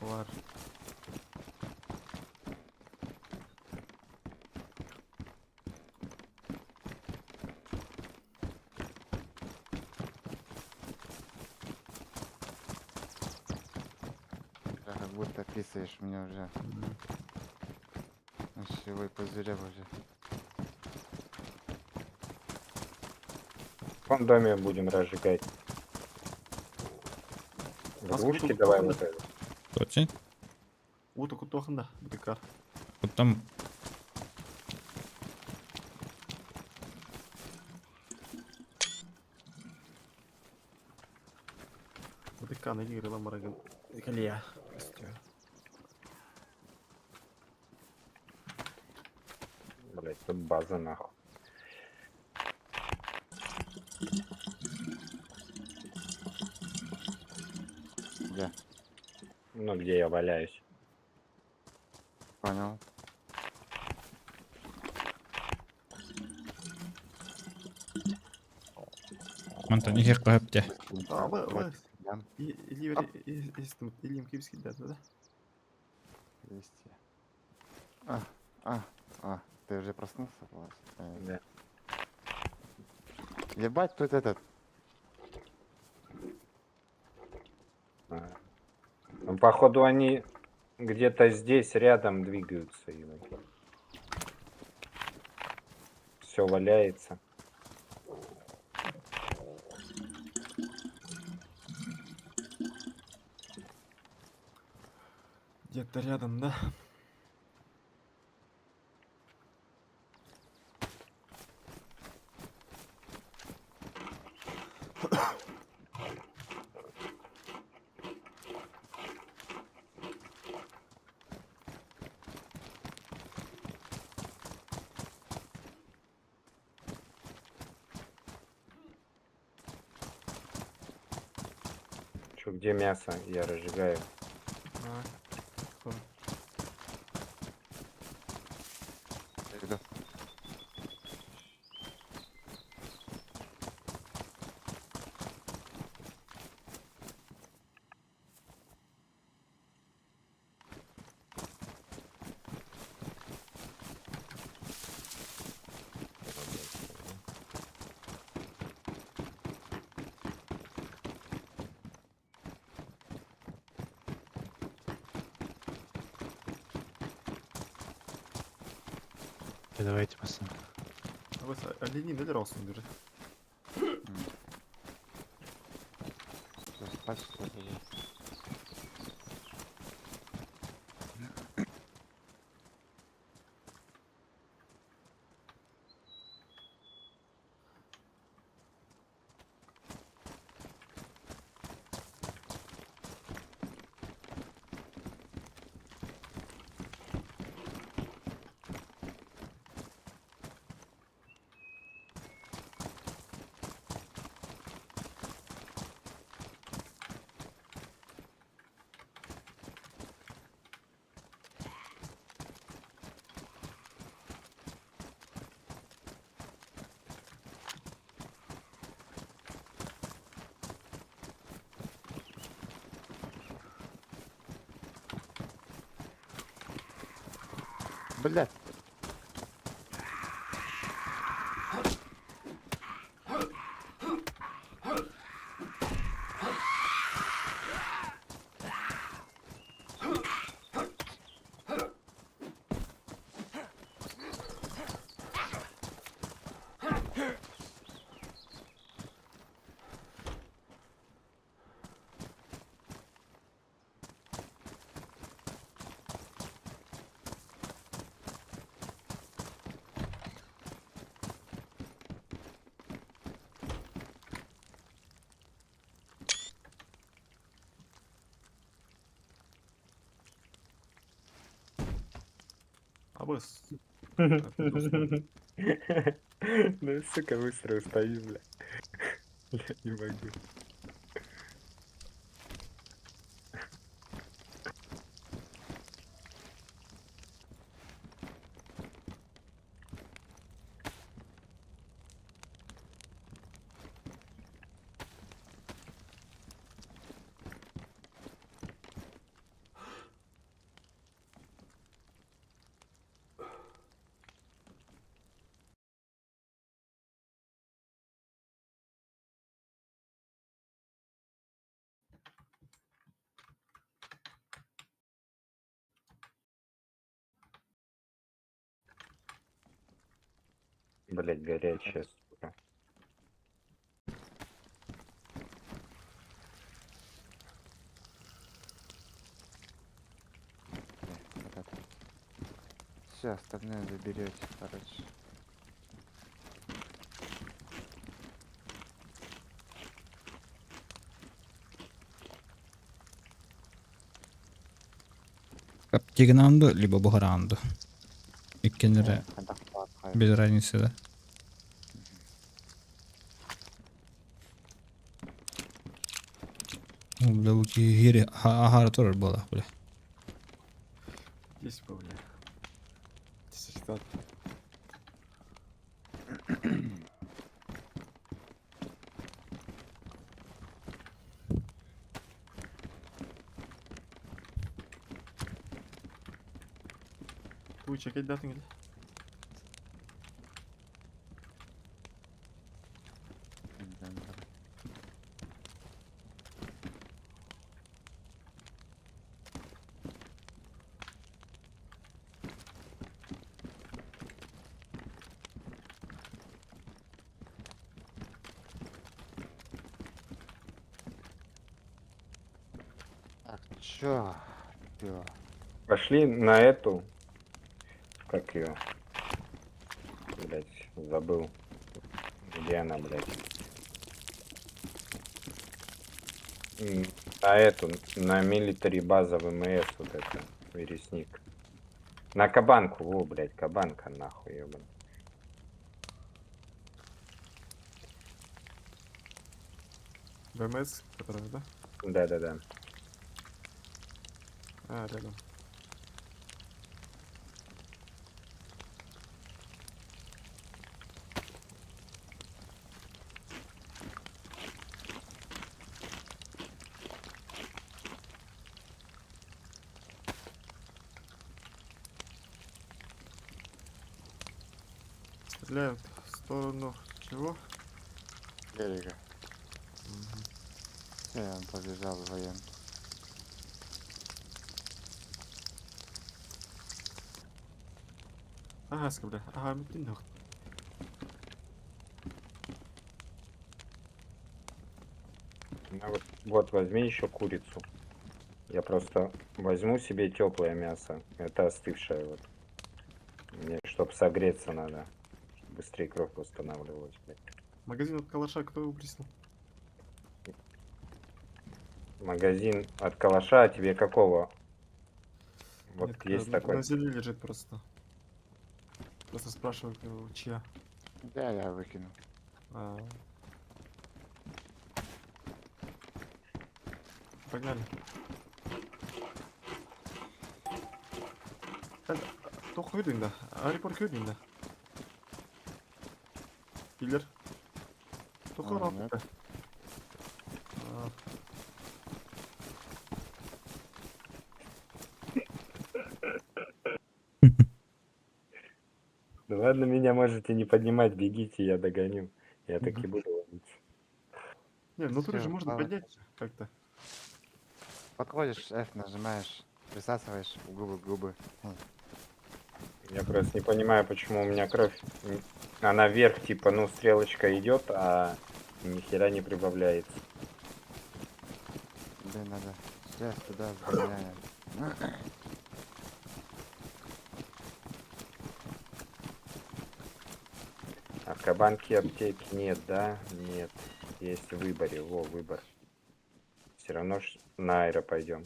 S2: Var.
S1: Да, как будто писаешь мне уже. Ночевой пузырек уже.
S5: В том доме будем разжигать. Игрушки
S2: тут
S5: давай
S2: тоже.
S5: вот это.
S3: Tosi.
S2: Uutta kuin tuohon Dikar.
S3: Mutta
S2: Dikar ne giiri maragin. Ikaliä.
S5: Блять, тут база нахуй.
S1: Где?
S5: Ну, где я валяюсь.
S1: Понял.
S3: Anta niin hirkko höptiä.
S2: Aa, vai.
S1: Да,
S2: Ильим Киевский, да?
S1: есть. Ты уже проснулся, Влад?
S5: Да.
S1: Ебать, тут этот.
S5: А. Ну, походу, они где-то здесь рядом двигаются. Все валяется.
S2: Где-то рядом, да?
S5: Че, где мясо? Я разжигаю.
S2: А, что?
S1: Иду.
S4: давайте пацаны.
S2: Абыс, оленин или росун бери.
S1: Спать что ли? Блять.
S2: Абыс.
S5: Ну, сука, быстро устаю, бля. Бля, не могу. Блять, горячая, сука.
S1: Вот это. Все, остальное заберете, короче.
S3: Тигнанду, либо Бугаранду. Иккенере
S1: Кадахтар кайф.
S3: без разницы, да? Бля, у гири агара тоже была, бля.
S2: Здесь был, бля. Диссертат. Туйча, келді атың келді.
S1: Так, чё? Пиво.
S5: Пошли на эту. Как ее? Блять, забыл. Где она, блять? На эту, на милитари база ВМС, вот это, вересник. На кабанку, во, блять, кабанка нахуй, ебан.
S2: БМС, которая, да?
S5: Да-да-да.
S2: А, рядом. Стреляют в сторону чего?
S1: Берега. Все, он побежал в военку.
S2: Ага, бля. Ага, мутин.
S5: Ну вот возьми еще курицу. Я просто возьму себе теплое мясо. Это остывшее вот. Мне, чтобы согреться надо. Чтоб быстрее кровь восстанавливалась, блядь.
S2: Магазин от калаша, кто его приснул?
S5: Магазин от калаша, а тебе какого? Вот
S2: Нет,
S5: есть
S2: на
S5: такой.
S2: земле лежит просто. Просто спрашиваю, чья.
S1: Да, я выкину.
S2: А, Погнали. Toch huylinda. Арипор huylinda. Киллер. Toch
S1: А, нет.
S2: рапка.
S5: Да ладно, меня можете не поднимать, бегите, я догоню. Я таки буду ловить.
S2: Не, в натуре
S1: Всё,
S2: же можно
S1: давай.
S2: поднять как-то.
S1: Подходишь, F нажимаешь, присасываешь в губы.
S5: Я просто не понимаю, почему у меня кровь. Она вверх, типа, ну, стрелочка идет, а ни хера не прибавляется.
S1: Блин, надо сейчас туда сгоняем.
S5: А в кабанке аптеки нет, да? Нет. Есть в выборе. Во, выбор. Все равно на аэро пойдем.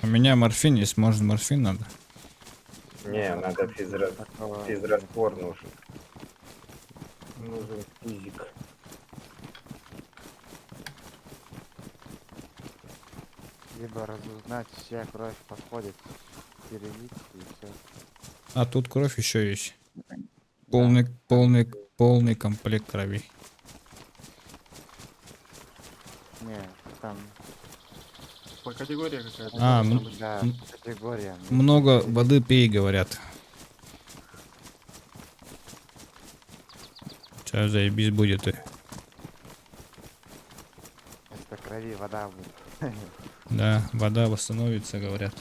S3: У меня морфин есть, может морфин надо?
S5: Не, надо
S1: Такого
S5: физраствор
S1: нет.
S5: нужен. Нужен физик.
S1: Либо разузнать, чья кровь подходит, перелить и все.
S3: А тут кровь еще есть. Полный комплект крови.
S1: Не, там,
S2: По категории какая-то.
S3: А,
S2: должна
S3: м-
S2: быть.
S1: да,
S3: М,
S1: категория.
S3: Много воды пей, говорят. Сейчас заебись будет.
S1: Вместо крови вода будет.
S3: Да, вода восстановится, говорят.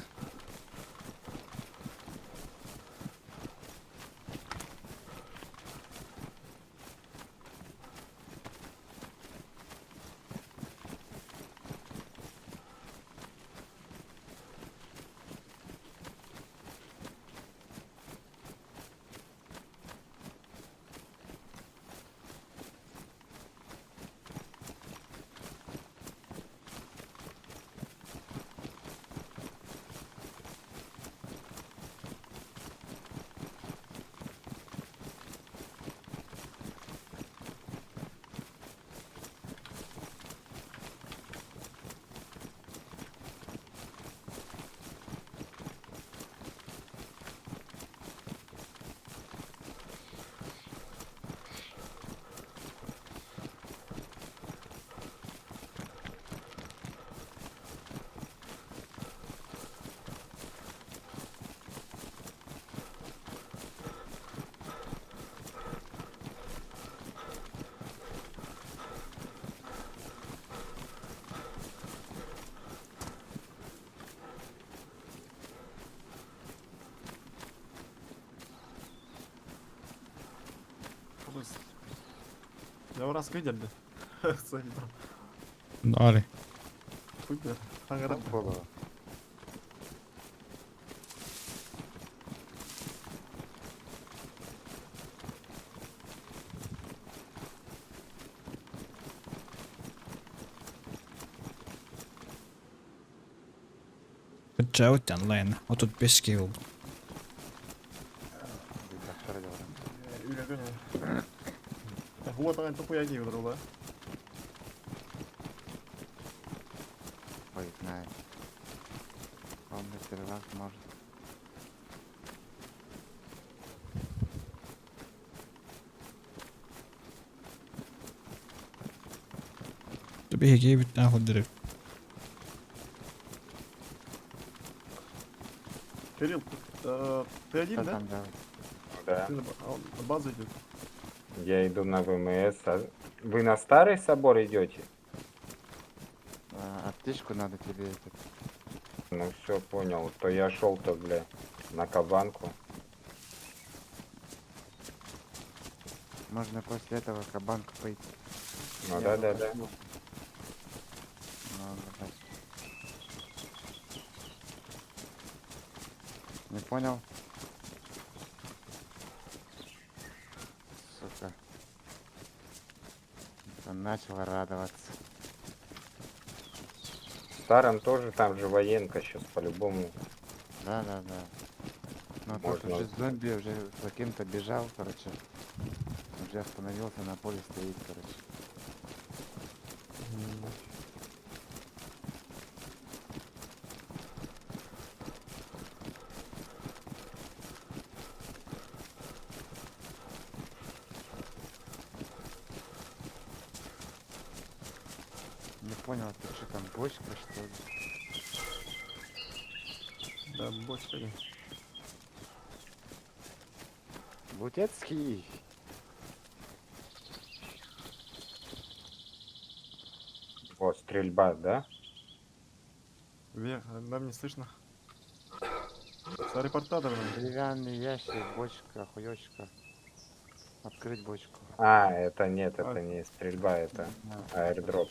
S2: Я в раз видел, да? Солидно.
S3: Дали.
S2: Супер. Аңырап.
S1: Было.
S3: Чао, онлайн. Вот тут пески был.
S2: Вот она тупояги выдрала.
S1: Ой, знаю. Он на первак может.
S3: Тобі який від нахуй дирив.
S2: Кирилл, ты один,
S1: Что
S2: да?
S1: там делать?
S5: Да.
S2: Ты на базу идешь.
S5: Я иду на ВМС. А вы на старый собор идете?
S1: Аптечку надо тебе этот.
S5: Ну все, понял. То я шел-то, бля, на кабанку.
S1: Можно после этого кабанку пойти.
S5: Ну
S1: Я
S5: да,
S1: бы
S5: да, да.
S1: хотел. Ну, блядь. Не понял? Сука. Он начал радоваться.
S5: Старым тоже там же военка сейчас по-любому.
S1: Да, да, да. Но тут
S5: Можно.
S1: уже зомби уже за кем-то бежал, короче. Уже остановился на поле, стоит, короче. Не понял, ты что там, бочка, что ли?
S2: Да, бочка. ли.
S1: Лутецкий!
S5: О, стрельба, да?
S2: Вверх, нам не слышно. С репортатора.
S1: Деревянный ящик, бочка, хуёчка. Открыть бочку.
S5: А, это нет,
S2: А.
S5: это не стрельба, это
S1: А,
S5: аирдроп.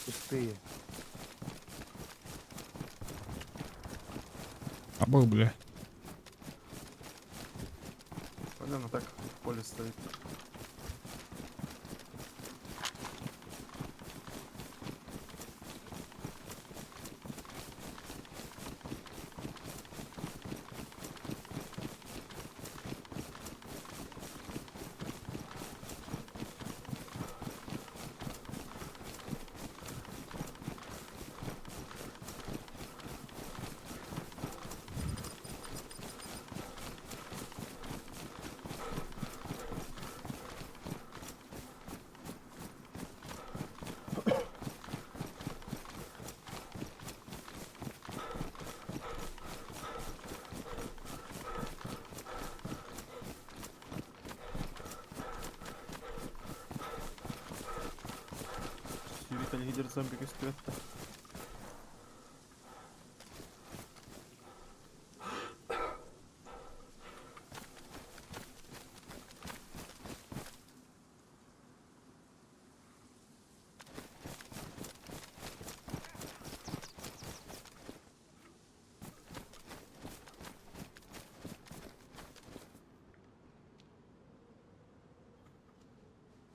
S1: пустые.
S3: Обоих, бля.
S2: Понятно, так в поле стоит. Юрий лидер зомби скелета.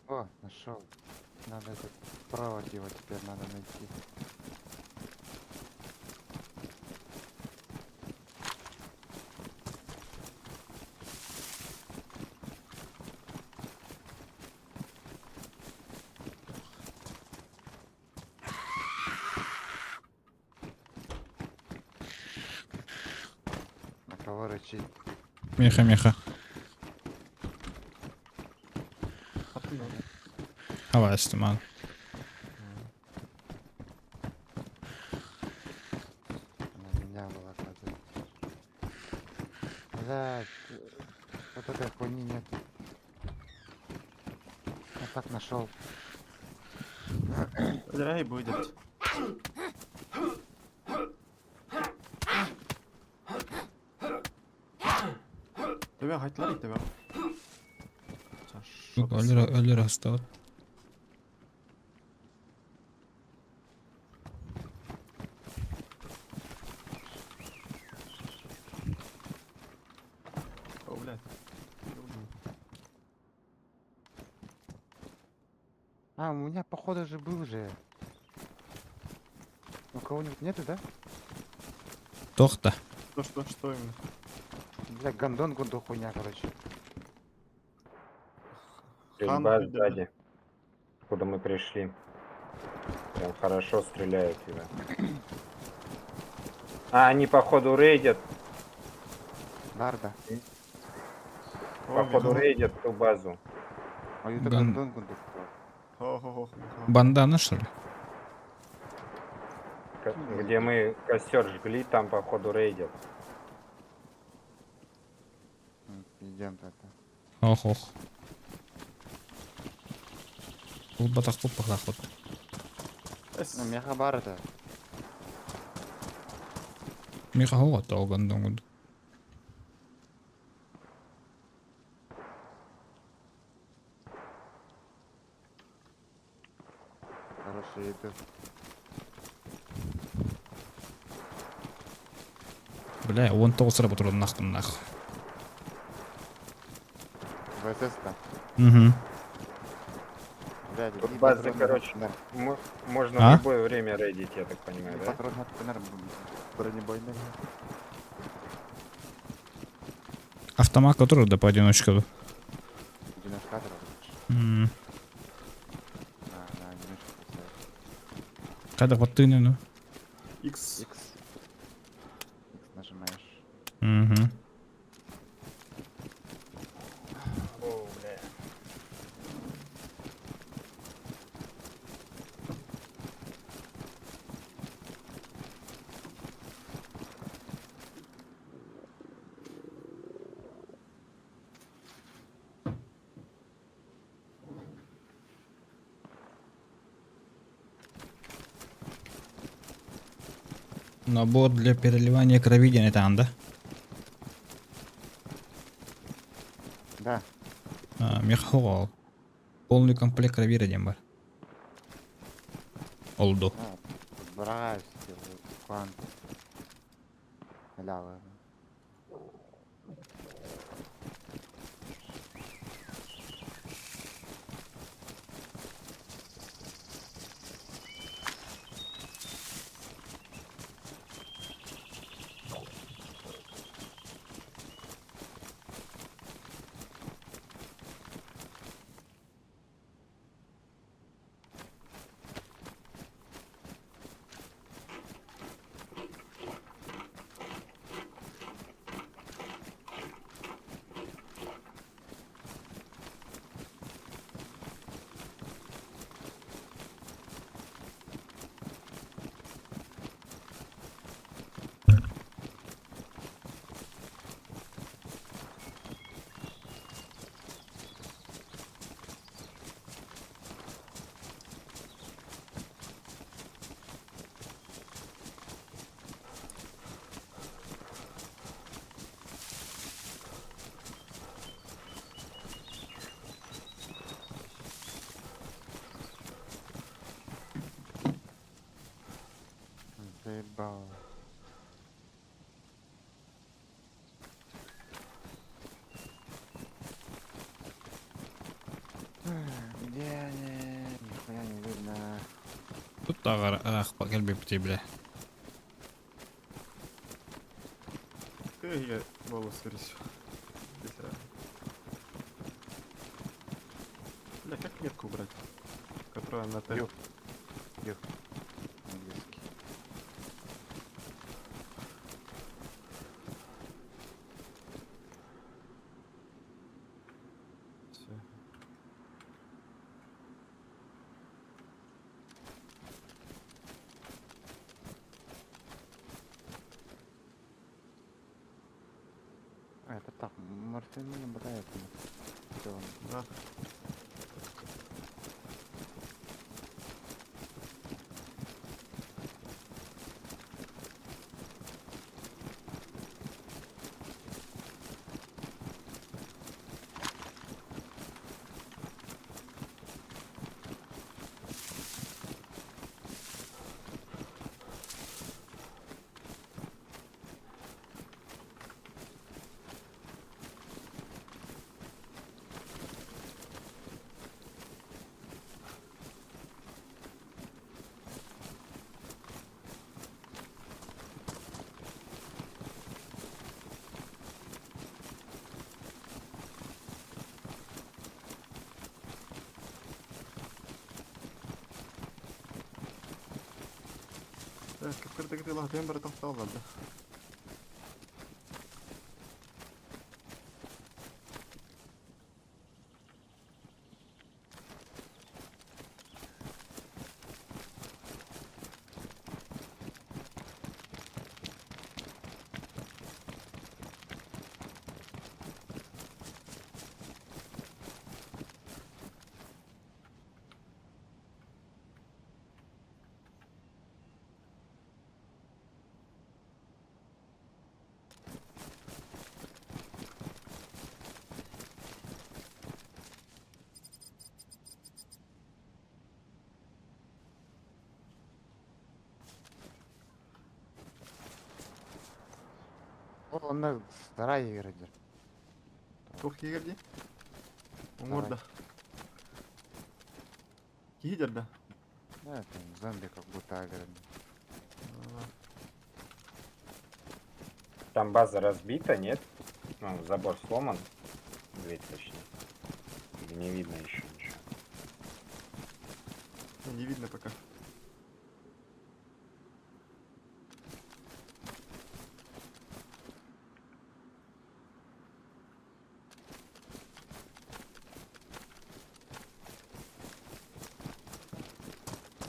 S1: О, нашел. Надо этот провод его теперь надо найти. На кого рычить?
S3: Меха, меха. Havasti man.
S1: На меня была какая-то. Блядь, вот этой хуйни нет. Я так нашел.
S2: Драй будет. Тебя хайтла тебя.
S3: Yok ölür hasta var.
S2: О, блядь.
S1: А, у меня походу же был же. У кого-нибудь нету, да?
S3: Tohta.
S2: Что именно?
S1: Бля, гондон гунду хуйня, короче.
S5: Стрельба
S2: Хан,
S5: сзади. Откуда мы пришли. Прям хорошо стреляют тебя. А, они походу рейдят.
S1: Барда.
S5: Походу рейдят ту базу.
S1: А это
S3: Ган-
S1: гондон гунду.
S3: Бандана, что ли?
S5: Где мы костер жгли, там походу рейдят.
S1: Идем это.
S3: Ох, ох. Бұл батақ болып бақылақ болды.
S1: Ну, меха барда.
S3: Миға хоғатты оғандан құлды.
S1: Şeydi.
S3: Бля, 19 сырап отырады нахуй нахуй.
S1: ВСС-то.
S3: Угу.
S1: Блядь,
S5: Тут
S1: и
S5: базы,
S1: патроны
S5: короче,
S1: например.
S5: можно
S3: А?
S5: в любое время рейдить, я так
S1: И
S5: понимаю, да?
S1: патроны, например, бронебойные.
S3: Автомат который да поодиночке.
S1: 90 кадров.
S3: М.
S1: На одиночку поставишь.
S3: Когда подтыны, ну.
S2: X.
S1: X. X нажимаешь.
S3: Угу.
S5: О, бля.
S3: Набор для переливания крови не там, да?
S1: Да.
S3: Меховал. Полный комплект крови дем бар. Олду.
S1: Брась, квант. Халява. Заебал. Где они? Нихуя не видно.
S3: Тут тагар ах по кельбепти, бля.
S2: Я волос вырежу. Здесь рядом. Бля, как метку убрать? Которая на Т.
S1: Юг. Юг. Английский.
S2: Всё.
S1: А, это так, морфин не набирает. Все.
S2: Да. فكرتك دي لحظتين برا تحت أفضل ده.
S1: Оны сарай егердер.
S2: Тух егерде? Оңорда. Кигидерда?
S1: Да, там зомби как будто аграми.
S5: Там база разбита, нет? Ну, забор сломан. Дверь точнее. Или не видно еще ничего.
S2: Не видно пока.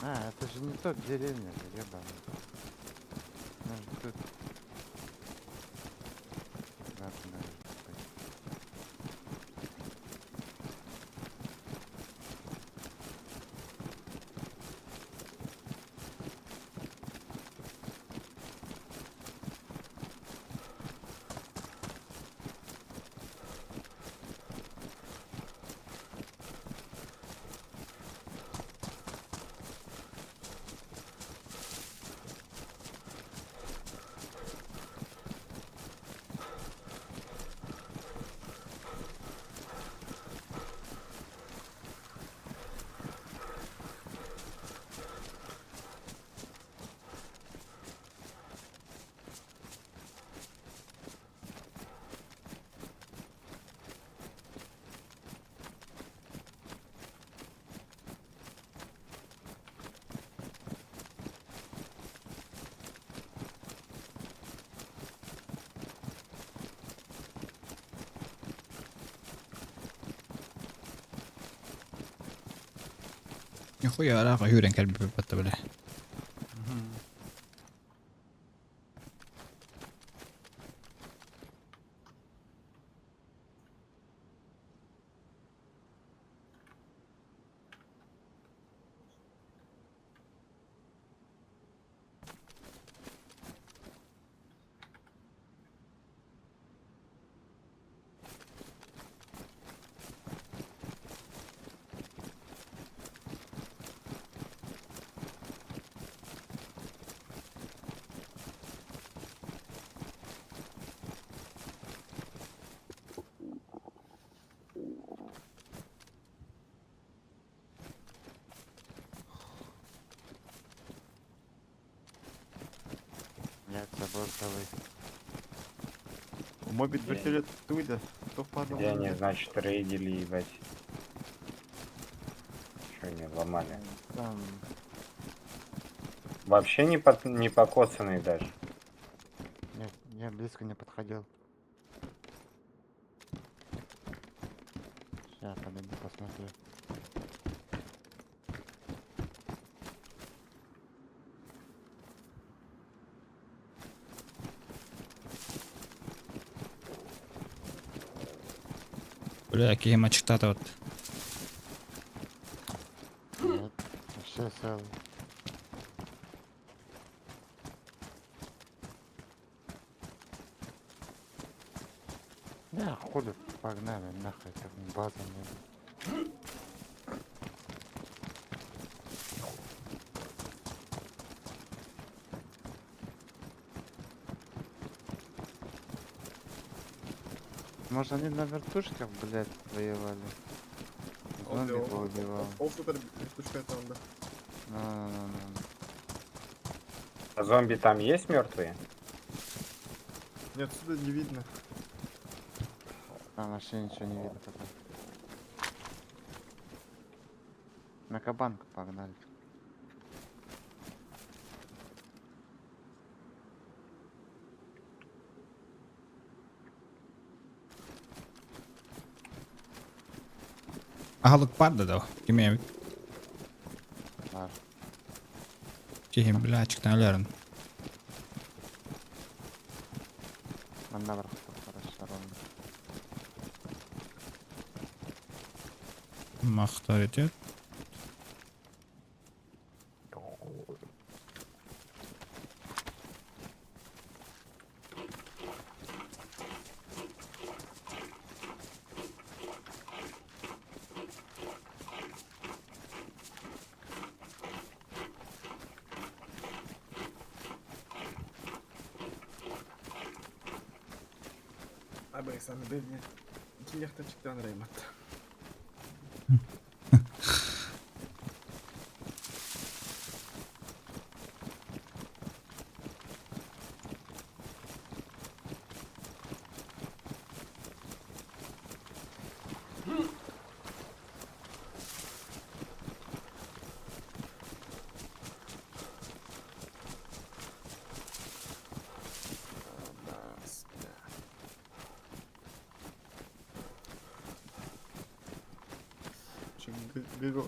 S1: А, это же не тот деревня, же, ебаный. Может тут... Надо, наверное, пойти.
S3: Nihuja alkaa yhden kärpipypättävälle.
S1: Нет, забор целый.
S2: Мобит вертолет туйда. Кто впадал?
S5: Где они, значит, рейдили, ебать. Что они ломали?
S1: Там...
S5: Вообще не покоцанный даже.
S1: Нет, я близко не подходил. Сейчас, подойди, посмотрю.
S3: Bля, какие мачтата вот.
S1: Нет, вообще целый. Да, хули, погнали, нахуй, как база не... Может, они на вертушках, блядь, воевали? Зомби поубивал.
S2: Ол супер вертушка это он, да.
S1: Ну.
S5: А зомби там есть мертвые?
S2: Нет, отсюда не видно.
S1: Там вообще ничего не видно пока. На кабанку погнали.
S3: Haluatko paddata? Kime
S1: Var.
S3: siihen bilačik löydän.
S1: Он наверху хорошо ровно.
S3: Mahtarit ja.
S2: Абай саны белне. Кинехта чыктан раймат.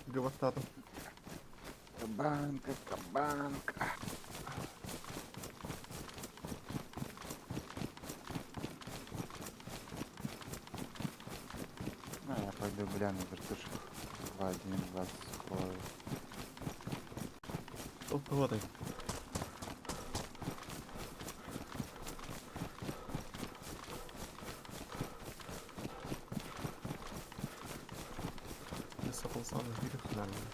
S2: Гавастату.
S1: Кабанка, кабанка. Я пойду гляну вертушку. В 1:20 скрою.
S2: Толковатай. Сапылсан жирик нормально.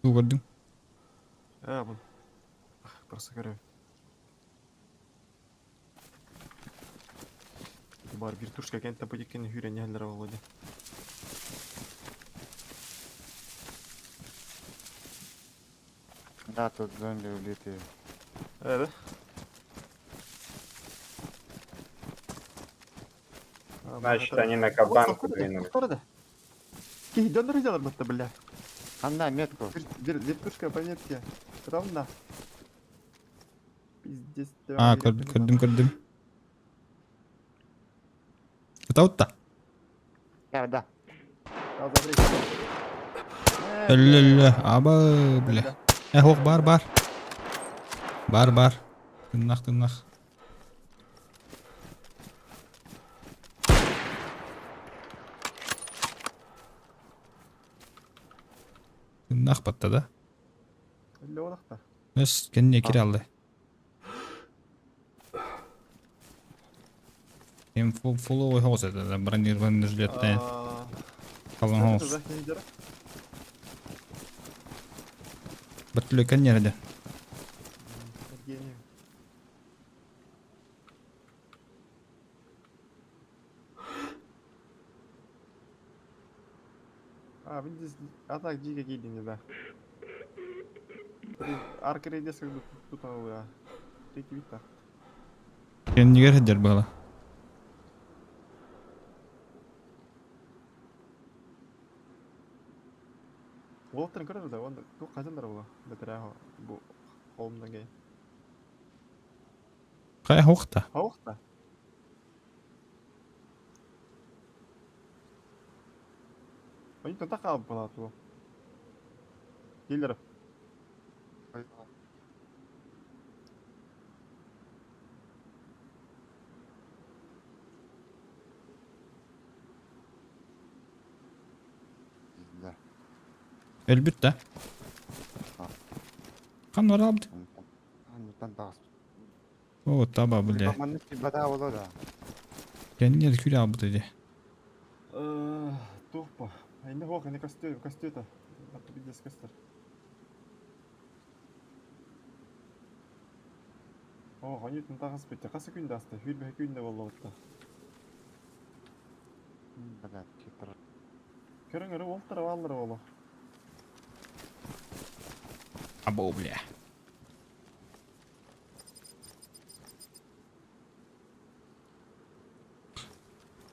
S3: Су көрдің?
S2: Бұл. Просто көрем. Бар вертушка кентте бөтеккен хүрен әлдер болады.
S1: Да, тут зомби улетели.
S2: Да?
S5: Значит, они на кабанку двинули.
S2: Кей, донор сделал будто, бля.
S1: Анда метку.
S2: Вертушка по метке. Ровно. Пиздец.
S3: Көрдім. Атауытта?
S1: Да.
S3: Әлі, аба, бля. Оқ, бар. Бар. Тыннақ. Тыннақ батта да?
S2: Әлі олақта.
S3: Өс, кәніне кері алды. Мен фуловый хоғыз еді, бронированный жилеттен. Қалын хоғыз. Бір түлі кәнне еді.
S2: Мен здесь атак жиге кейдіңіз, да. Арка рейдесі тұтауы, реки битті.
S3: Кәнне кер хеджер бағала.
S2: Олықтарын көрір, да, онда көк қажандар ола. Бәтір ағы, бұл қолымдан кейін.
S3: Қай хоқта?
S2: Хауықта? Они там так қалып бұл. Келдер.
S1: Да.
S3: Әлбіт да? Қан бар алды?
S1: Андықтан тағыз.
S3: О, таба, бля.
S1: Маманның бада олы да.
S3: Кәнне күрі алды деді.
S2: Тухпа. Айны хоқ, әне костюта. Аты бидес костар. О, ғанетін тағыз бетті. Қасы күнді асты? Хүрбе күнді болы отты.
S1: Бада, кетір.
S2: Көріңірі олттары алыры олы.
S3: Або, бля.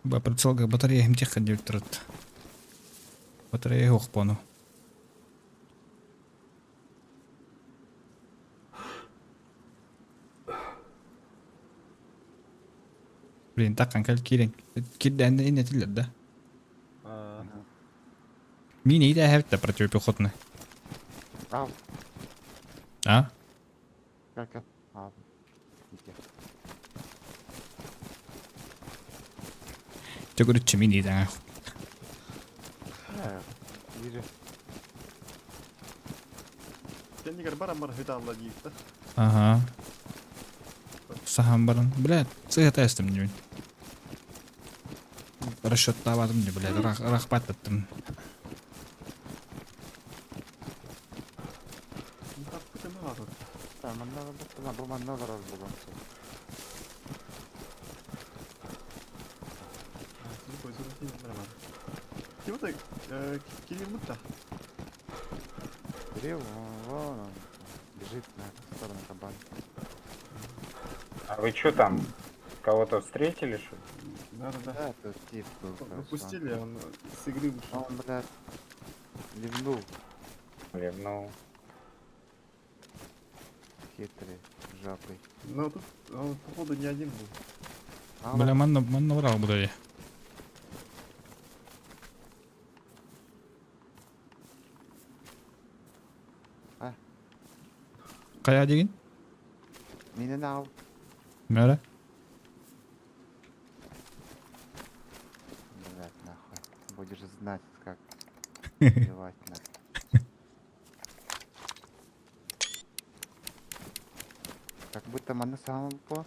S3: Ба, прицелға батарея хімтеққа деп тұрады. Батарея хоқ пону. Блин, таққан кәл керен. Кирді әнді инетілер да. Мина иде әвітті противопехотны.
S1: Ау,
S3: А?
S1: кәл. Ау.
S3: Te kuritse mini täna.
S1: Ири.
S2: Кендигер барамар хиталла дейт.
S3: Ага. Сахан баран. Блядь, сыйга тестим не. Расчёттавадым не, блядь, рахпат аттым.
S2: Ну так потемала тут.
S1: Там она была много раз была.
S2: Любой зурутин нормально. Кего ты? Кирилл Мутта.
S1: Кирилл, вон он бежит на сторону кабан.
S5: А вы что там? Кого-то встретили, что ли?
S2: Да-да-да.
S1: Да, это тип был. короче,
S2: Выпустили, а он с игры
S1: Он,
S2: вышел.
S1: блядь, ливнул.
S5: Ливнул.
S1: Хитрый, жопой.
S2: Но тут он, походу, не один был.
S1: А
S3: Бля,
S1: вот
S3: манна врал буде.
S1: А?
S3: Кая деген?
S1: Минен ал.
S3: Мәрі?
S1: Блядь, нахуй. Будешь знать, как убивать нас. Как будто мы на самом по.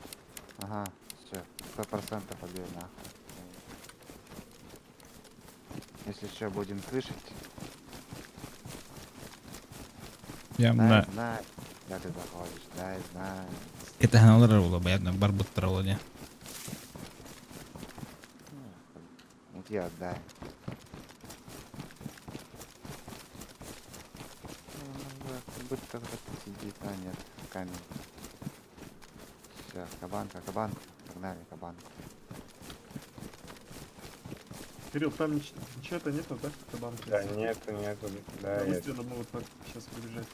S1: Ага, все, 100% побил нахуй. Если еще будем слышать,
S3: Я
S1: дай
S3: мына
S1: знать, когда ты заходишь, дай знать.
S3: кетаханалар була, баягына бар буттар була де.
S1: Иди отдай. Как будто кто-то сидит, а нет, камень. Все, кабанка, кабан. Погнали, кабан.
S2: Кирилл, там ничего-то нету, да? Кабанки?
S5: Да нету. Да,
S2: Мы
S5: я...
S2: сделали, могут сейчас прибежать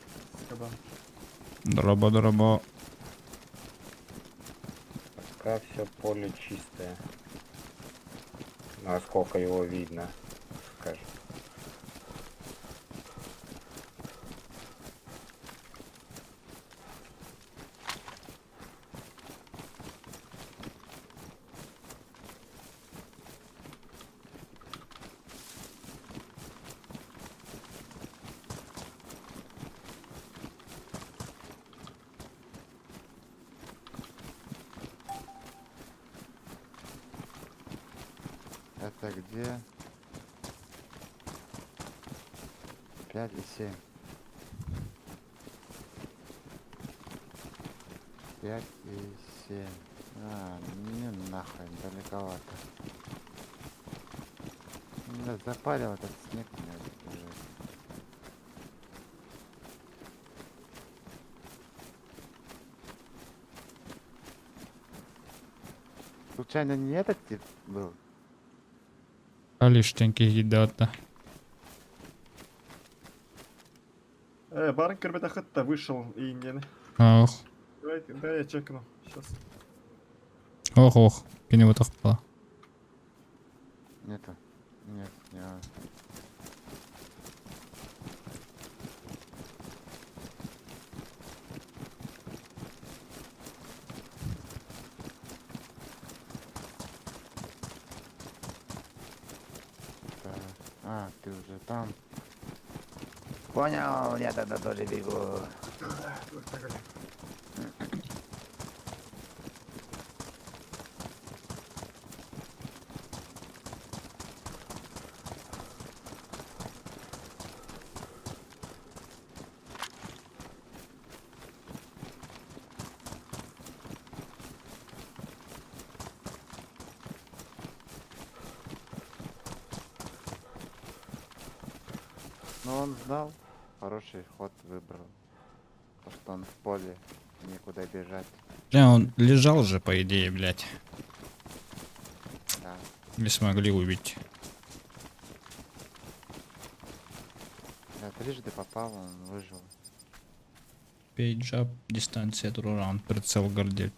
S2: с кабанки.
S3: Дробо.
S5: Пока все поле чистое. Насколько его видно, скажем.
S1: Это где? 5 и 7. 5 и 7. А, не нахуй, далековато. Да, запалил этот снег меня уже. Случайно не этот тип был?
S3: Калиштенки гидата.
S2: Барнкер бетахатта вышел и не...
S3: Ох.
S2: Давайте, да, я чекну. Сейчас.
S3: Ох. Кені вот тақпала.
S1: Нету. Нет, не. А, ты уже там. Понял, я тогда тоже бегу. Но он знал, хороший ход выбрал. То, что он в поле, некуда бежать.
S3: Бля, он лежал же, по идее, блядь.
S1: Да.
S3: Не смогли убить.
S1: Да, трижды попал, он выжил.
S3: Пейджап, дистанция, турураунд, прицел гордит.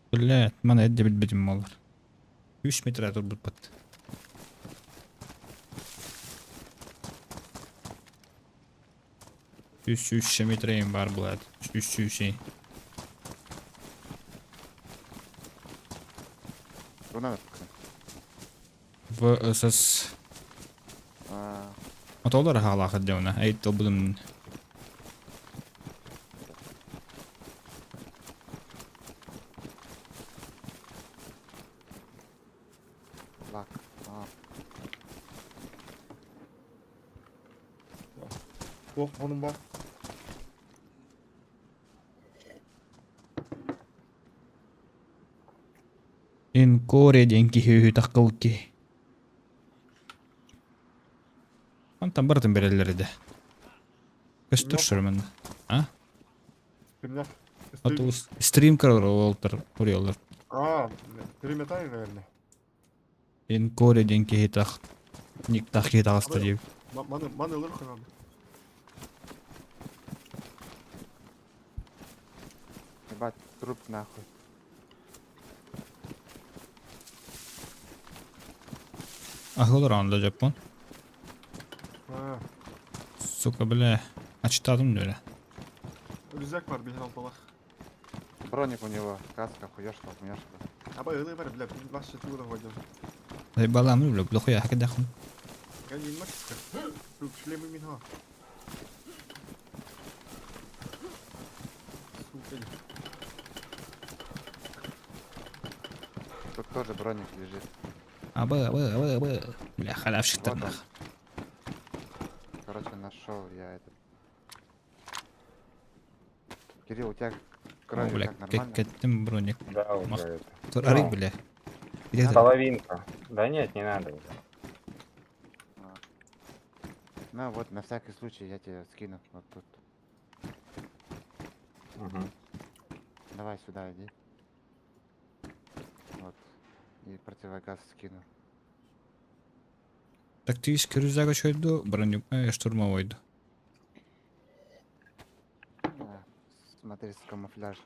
S3: Блядь, mana edde bilmedim mallar. 3 metre dur bu pat. 300 metreyim var Bulat. 300.
S1: Buna da bakın.
S3: VSS. Motorlar hala kıdığına. Ayıttı bulun.
S1: Bak.
S2: Yok bunun bak.
S3: En Kore'denki höyü takılki. Antan barıtın berelleri de. Köstür sürmende. Ha?
S2: Kimler?
S3: Atılız. Stream kırılır oltar. Kuruyorlar.
S2: Aa, perimetayı verme.
S3: En Kore'denki hitak. Ник тахи тагыстыр деп.
S2: Mane olur kıran.
S1: Ебать, труп нахуй.
S3: Ахылır anda Japon.
S2: Ha,
S3: Сука, бля. Açtadım da öyle.
S2: rüzak var bir haltalak.
S1: Броник у него, каска, хуёшка, хуёшка.
S2: Ama öyle var bile, bir baş çatı da koydum.
S3: Balam öyle. Blokuya hak edakım.
S2: Gel inmek ister. Şu şulemi min ha. Сука.
S1: Тут тоже броник лежит.
S3: Абы. Бля, халявщик-то
S1: Вот он.
S3: нах.
S1: Короче, нашел я этот. Кирилл, у тебя кровь
S3: Бля,
S1: как нормально?
S3: kettim броник.
S5: Да, уже
S3: Мах.
S5: это.
S3: Dur arayayım bile. Bir de
S5: Половинка. Да нет, не надо уже.
S1: Ну вот, на всякий случай я тебе скину вот тут.
S5: Угу.
S1: Давай сюда иди. Вот. И противогаз скину.
S3: Tактический рюкзак очойду, броник штурмовойду.
S1: Смотри, с камуфляж.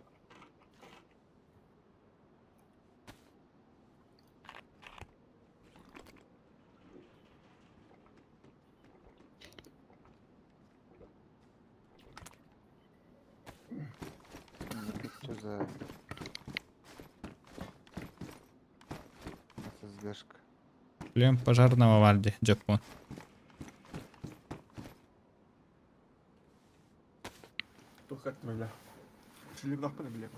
S1: Что за... ССГшка?
S3: Шлем пожарного Вальди, Japon.
S2: Tokat böyle. Şulemi nakpana bile.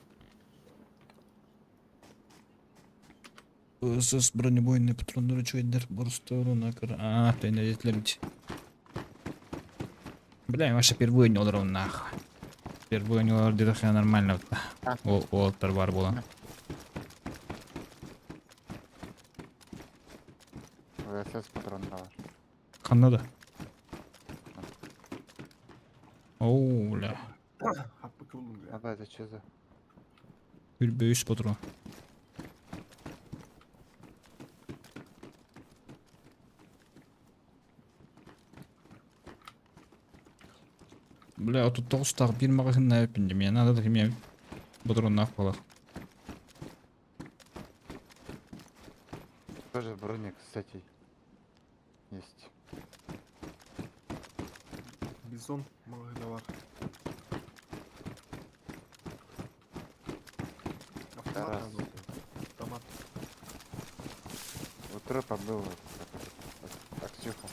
S3: Sus бронебойные патроны чойдер бурстуру накр. А, ты надетлерить. Бля, вообще первый не olur он нахуй. Первый не olur дирах я нормально. O oltar var bulan.
S1: ВСС патрон давай.
S3: Kanada. Oo, bля.
S2: Happı kıvıldım ya.
S1: А это что за...
S3: Bir büyüş patron. Бля, тут толстак bir магазин на yapınca ya надо da мне patron nakpala.
S1: Тоже броник с этим есть.
S2: Bizon mağazada var. Автомат
S1: Раз.
S2: надо. Автомат.
S1: У трупа был вот Аксюха.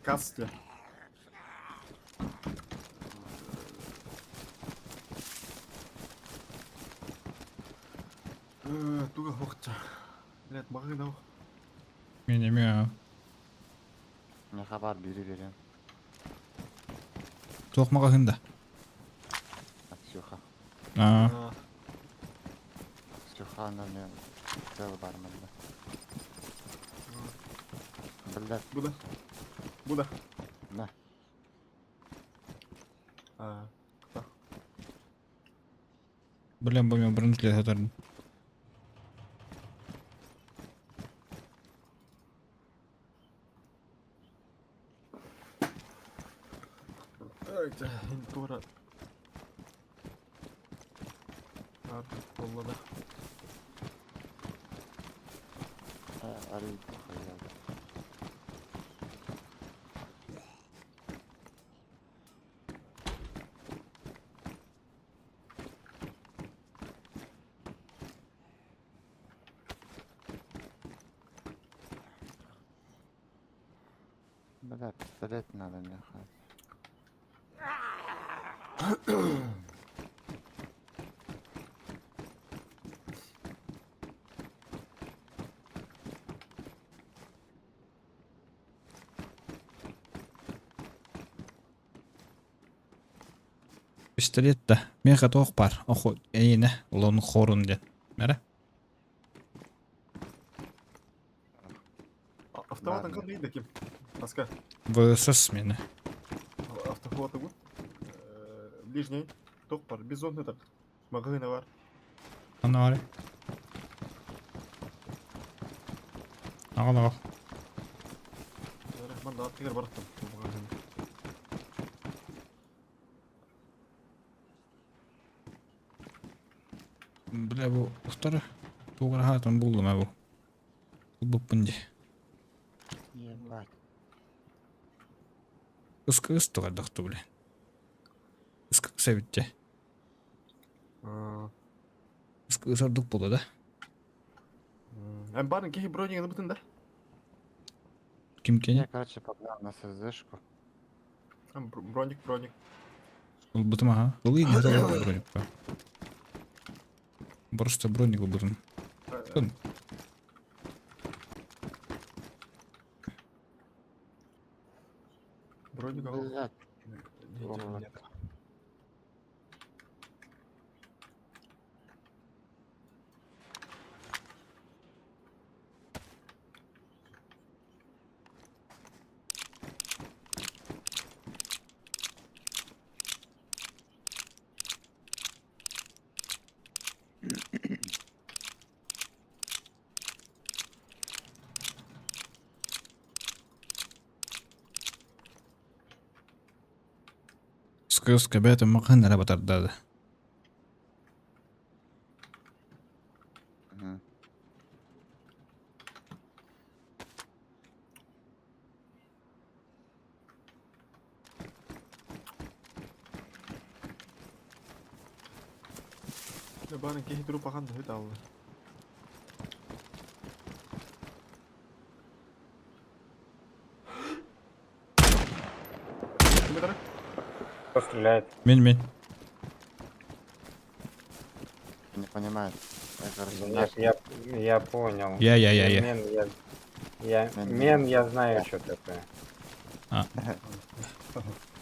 S2: Касте. Туга хокта. Блядь, мağazada var.
S3: Bilmiyorum.
S1: Мне хабар бери, бери.
S3: Çok magazinde.
S1: Аксюха.
S3: Aa,
S1: Аксюха, она мне целый бармен, да. Блядь,
S2: Bu da. Bu da.
S1: на.
S2: Aa.
S3: блин, bu мен birinci led atarım.
S2: Evet, Hintora. Artık kolladı.
S1: Арит, Бля, пистолет надо мне.
S3: Пистолетта мен қатоқ бар. Охо, әйіне, лон хорун ден. Мәре?
S2: Автоматın
S1: Ладно.
S2: kandı kim? Аска.
S3: ВСС мені.
S2: Автохваты вот. Ближний. Тоқ бар. Бизон так. Магазины бар.
S3: Ана аре. Ага.
S2: Манда аттыгер бараттым. Магазин.
S3: Бля, бұл ұқтары. Туғыр хатын бұлдым әбу. Бұппынде.
S1: Ебать.
S3: Үскігіз тұғардықты, бля. Үскігі сәбітте. Үскігі сардық болды да.
S2: Барын кехи бронигini бітін да?
S3: Кім
S1: Я,
S3: кене?
S1: короче, погнал на СЗшку.
S2: Броник.
S3: Бұл бұтым аға. Бұл ең ғадал броник ба. Просто броник бұл бұтым. Тын.
S2: Броник алып.
S1: Блядь.
S2: Нет.
S3: Үскігі бәті мақын әрі батардады.
S1: Мгм.
S2: Барын кехи тұру паған да өт алды. Кім етары?
S5: Кто стреляет?
S3: Мен.
S1: Не понимает. Я, короче,
S5: Нет, я понял.
S3: Я.
S5: Мен, я знаю, что такое.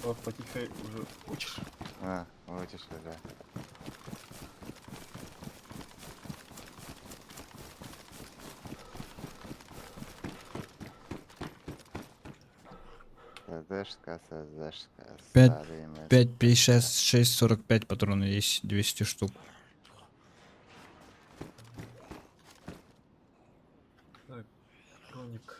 S2: Вот потихо уже учишь.
S1: Выучишь, да. СЗшка.
S3: 5,
S1: старый мэтр.
S3: 5, 56, 45 патронов есть, 200 штук.
S2: Так, броник.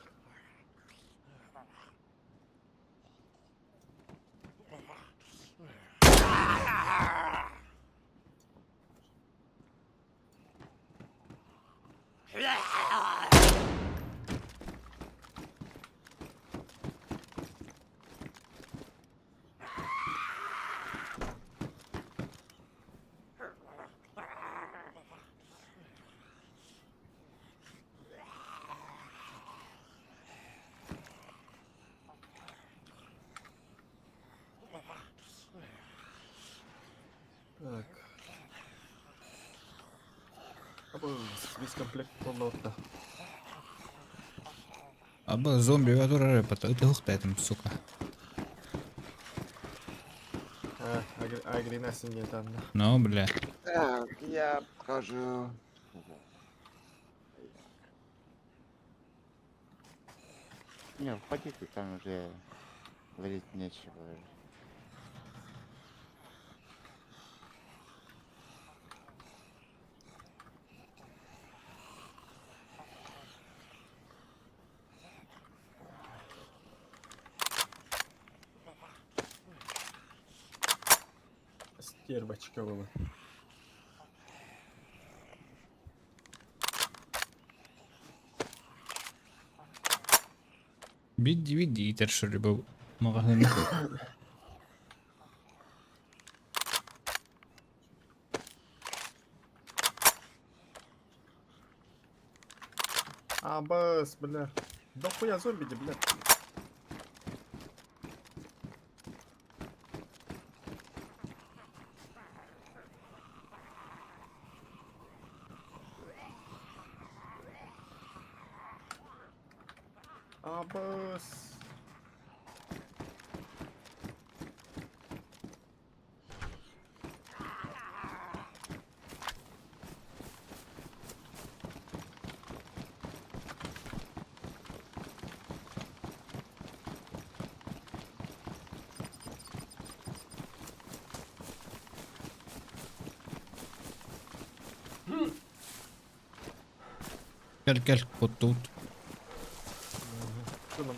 S2: Так. Весь комплект полнота.
S3: Абы зомби который потылық бәтім, сука.
S2: Агринасин не там.
S3: Ну, бля.
S1: Так, я покажу. Не, входите, там уже говорить нечего.
S2: Стербочка была.
S3: Види, итер що любив магазин.
S2: Бас, бля. Да хуя зомби, бля. Абас.
S3: Gel kuttuut.
S2: Şunun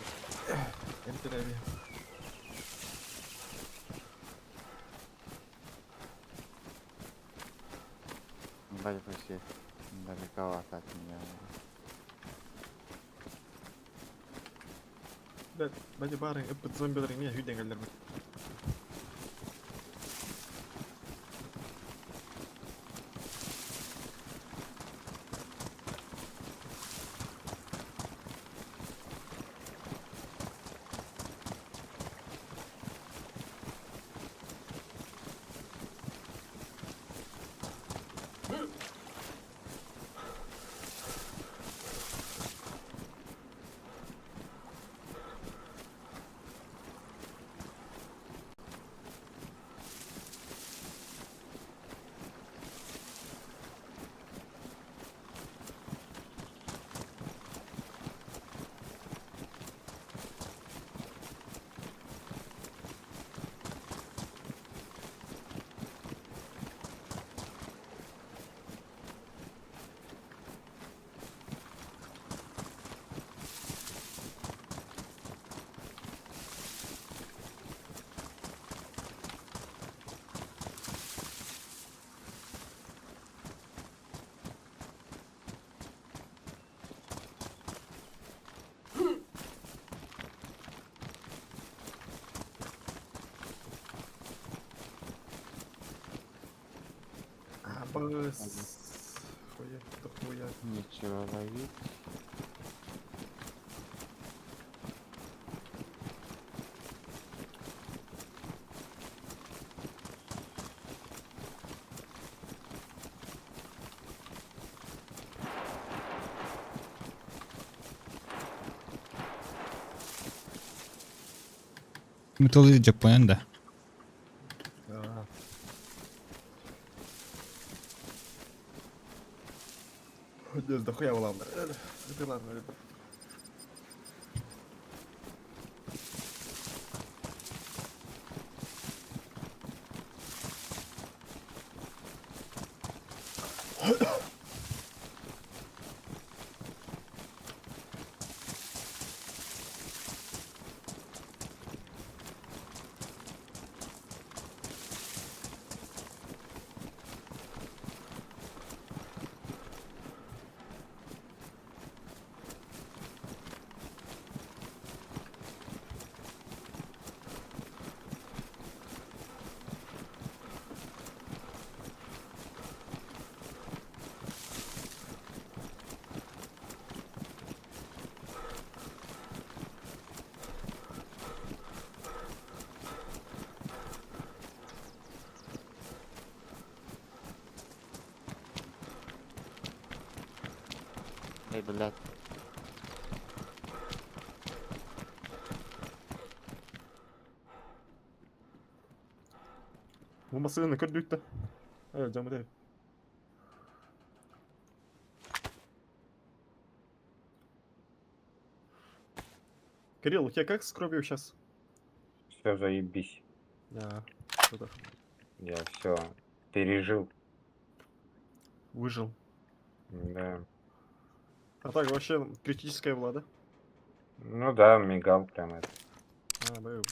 S2: enterevi.
S1: Balik вообще. Далековато от меня.
S2: Bence bari ıppıt zombilerin niye hüden gelirler mi? Абас. Хуя, да хуя.
S1: Нечего ловить.
S3: Mitä oli Japan da?
S2: Ага. Здесь дохуя улавлено. Это ладно, это.
S1: Эй, блядь.
S2: Bu masanın kördükte. Evet, camı değil. Кирилл, у тебя как с кровью сейчас?
S5: Все, заебись.
S2: Да, что-то
S5: Я все пережил.
S2: выжил.
S5: Да.
S2: А так вообще критическая влада.
S5: Ну да, мигал прям это.
S2: А, да.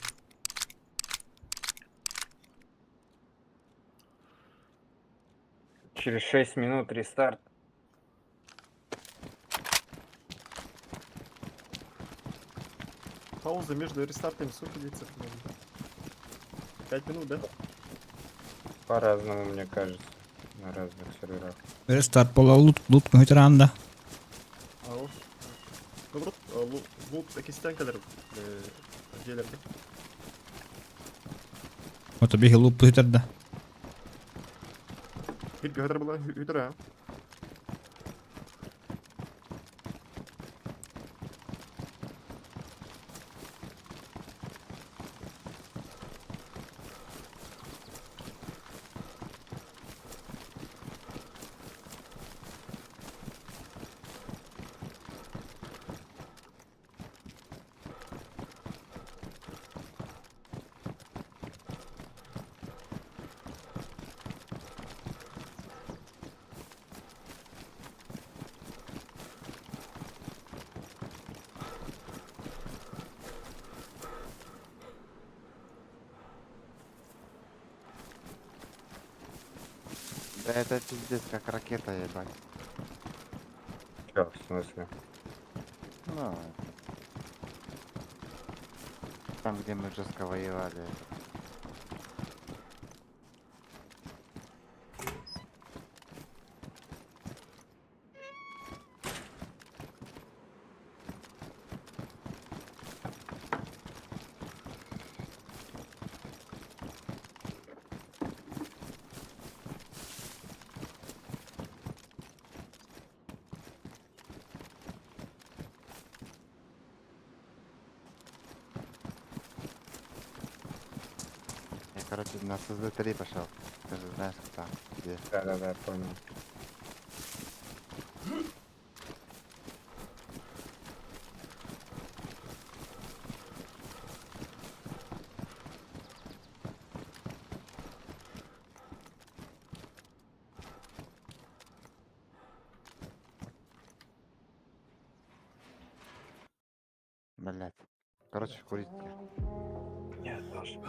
S5: Через 6 минут рестарт.
S2: Пауза между рестартами сколько длится? 5 минут, да?
S5: По-разному, мне кажется. На разных серверах.
S3: Restart pole loot hyter anda.
S2: Alo. Доброт, bu Pakistan kadar şeylerde.
S3: Ota bihi loot hyter da.
S2: Bir kadar bulan hüdür ha.
S1: Да это пиздец, как ракета, ебать.
S5: Чё, в смысле?
S1: Ну, там, где мы жестко воевали. Я, короче, на СЗ-3 пошел. Ты же знаешь, кто, где.
S5: Да-да-да, понял.
S1: Блять. Короче, курить.
S5: Нет, тоже.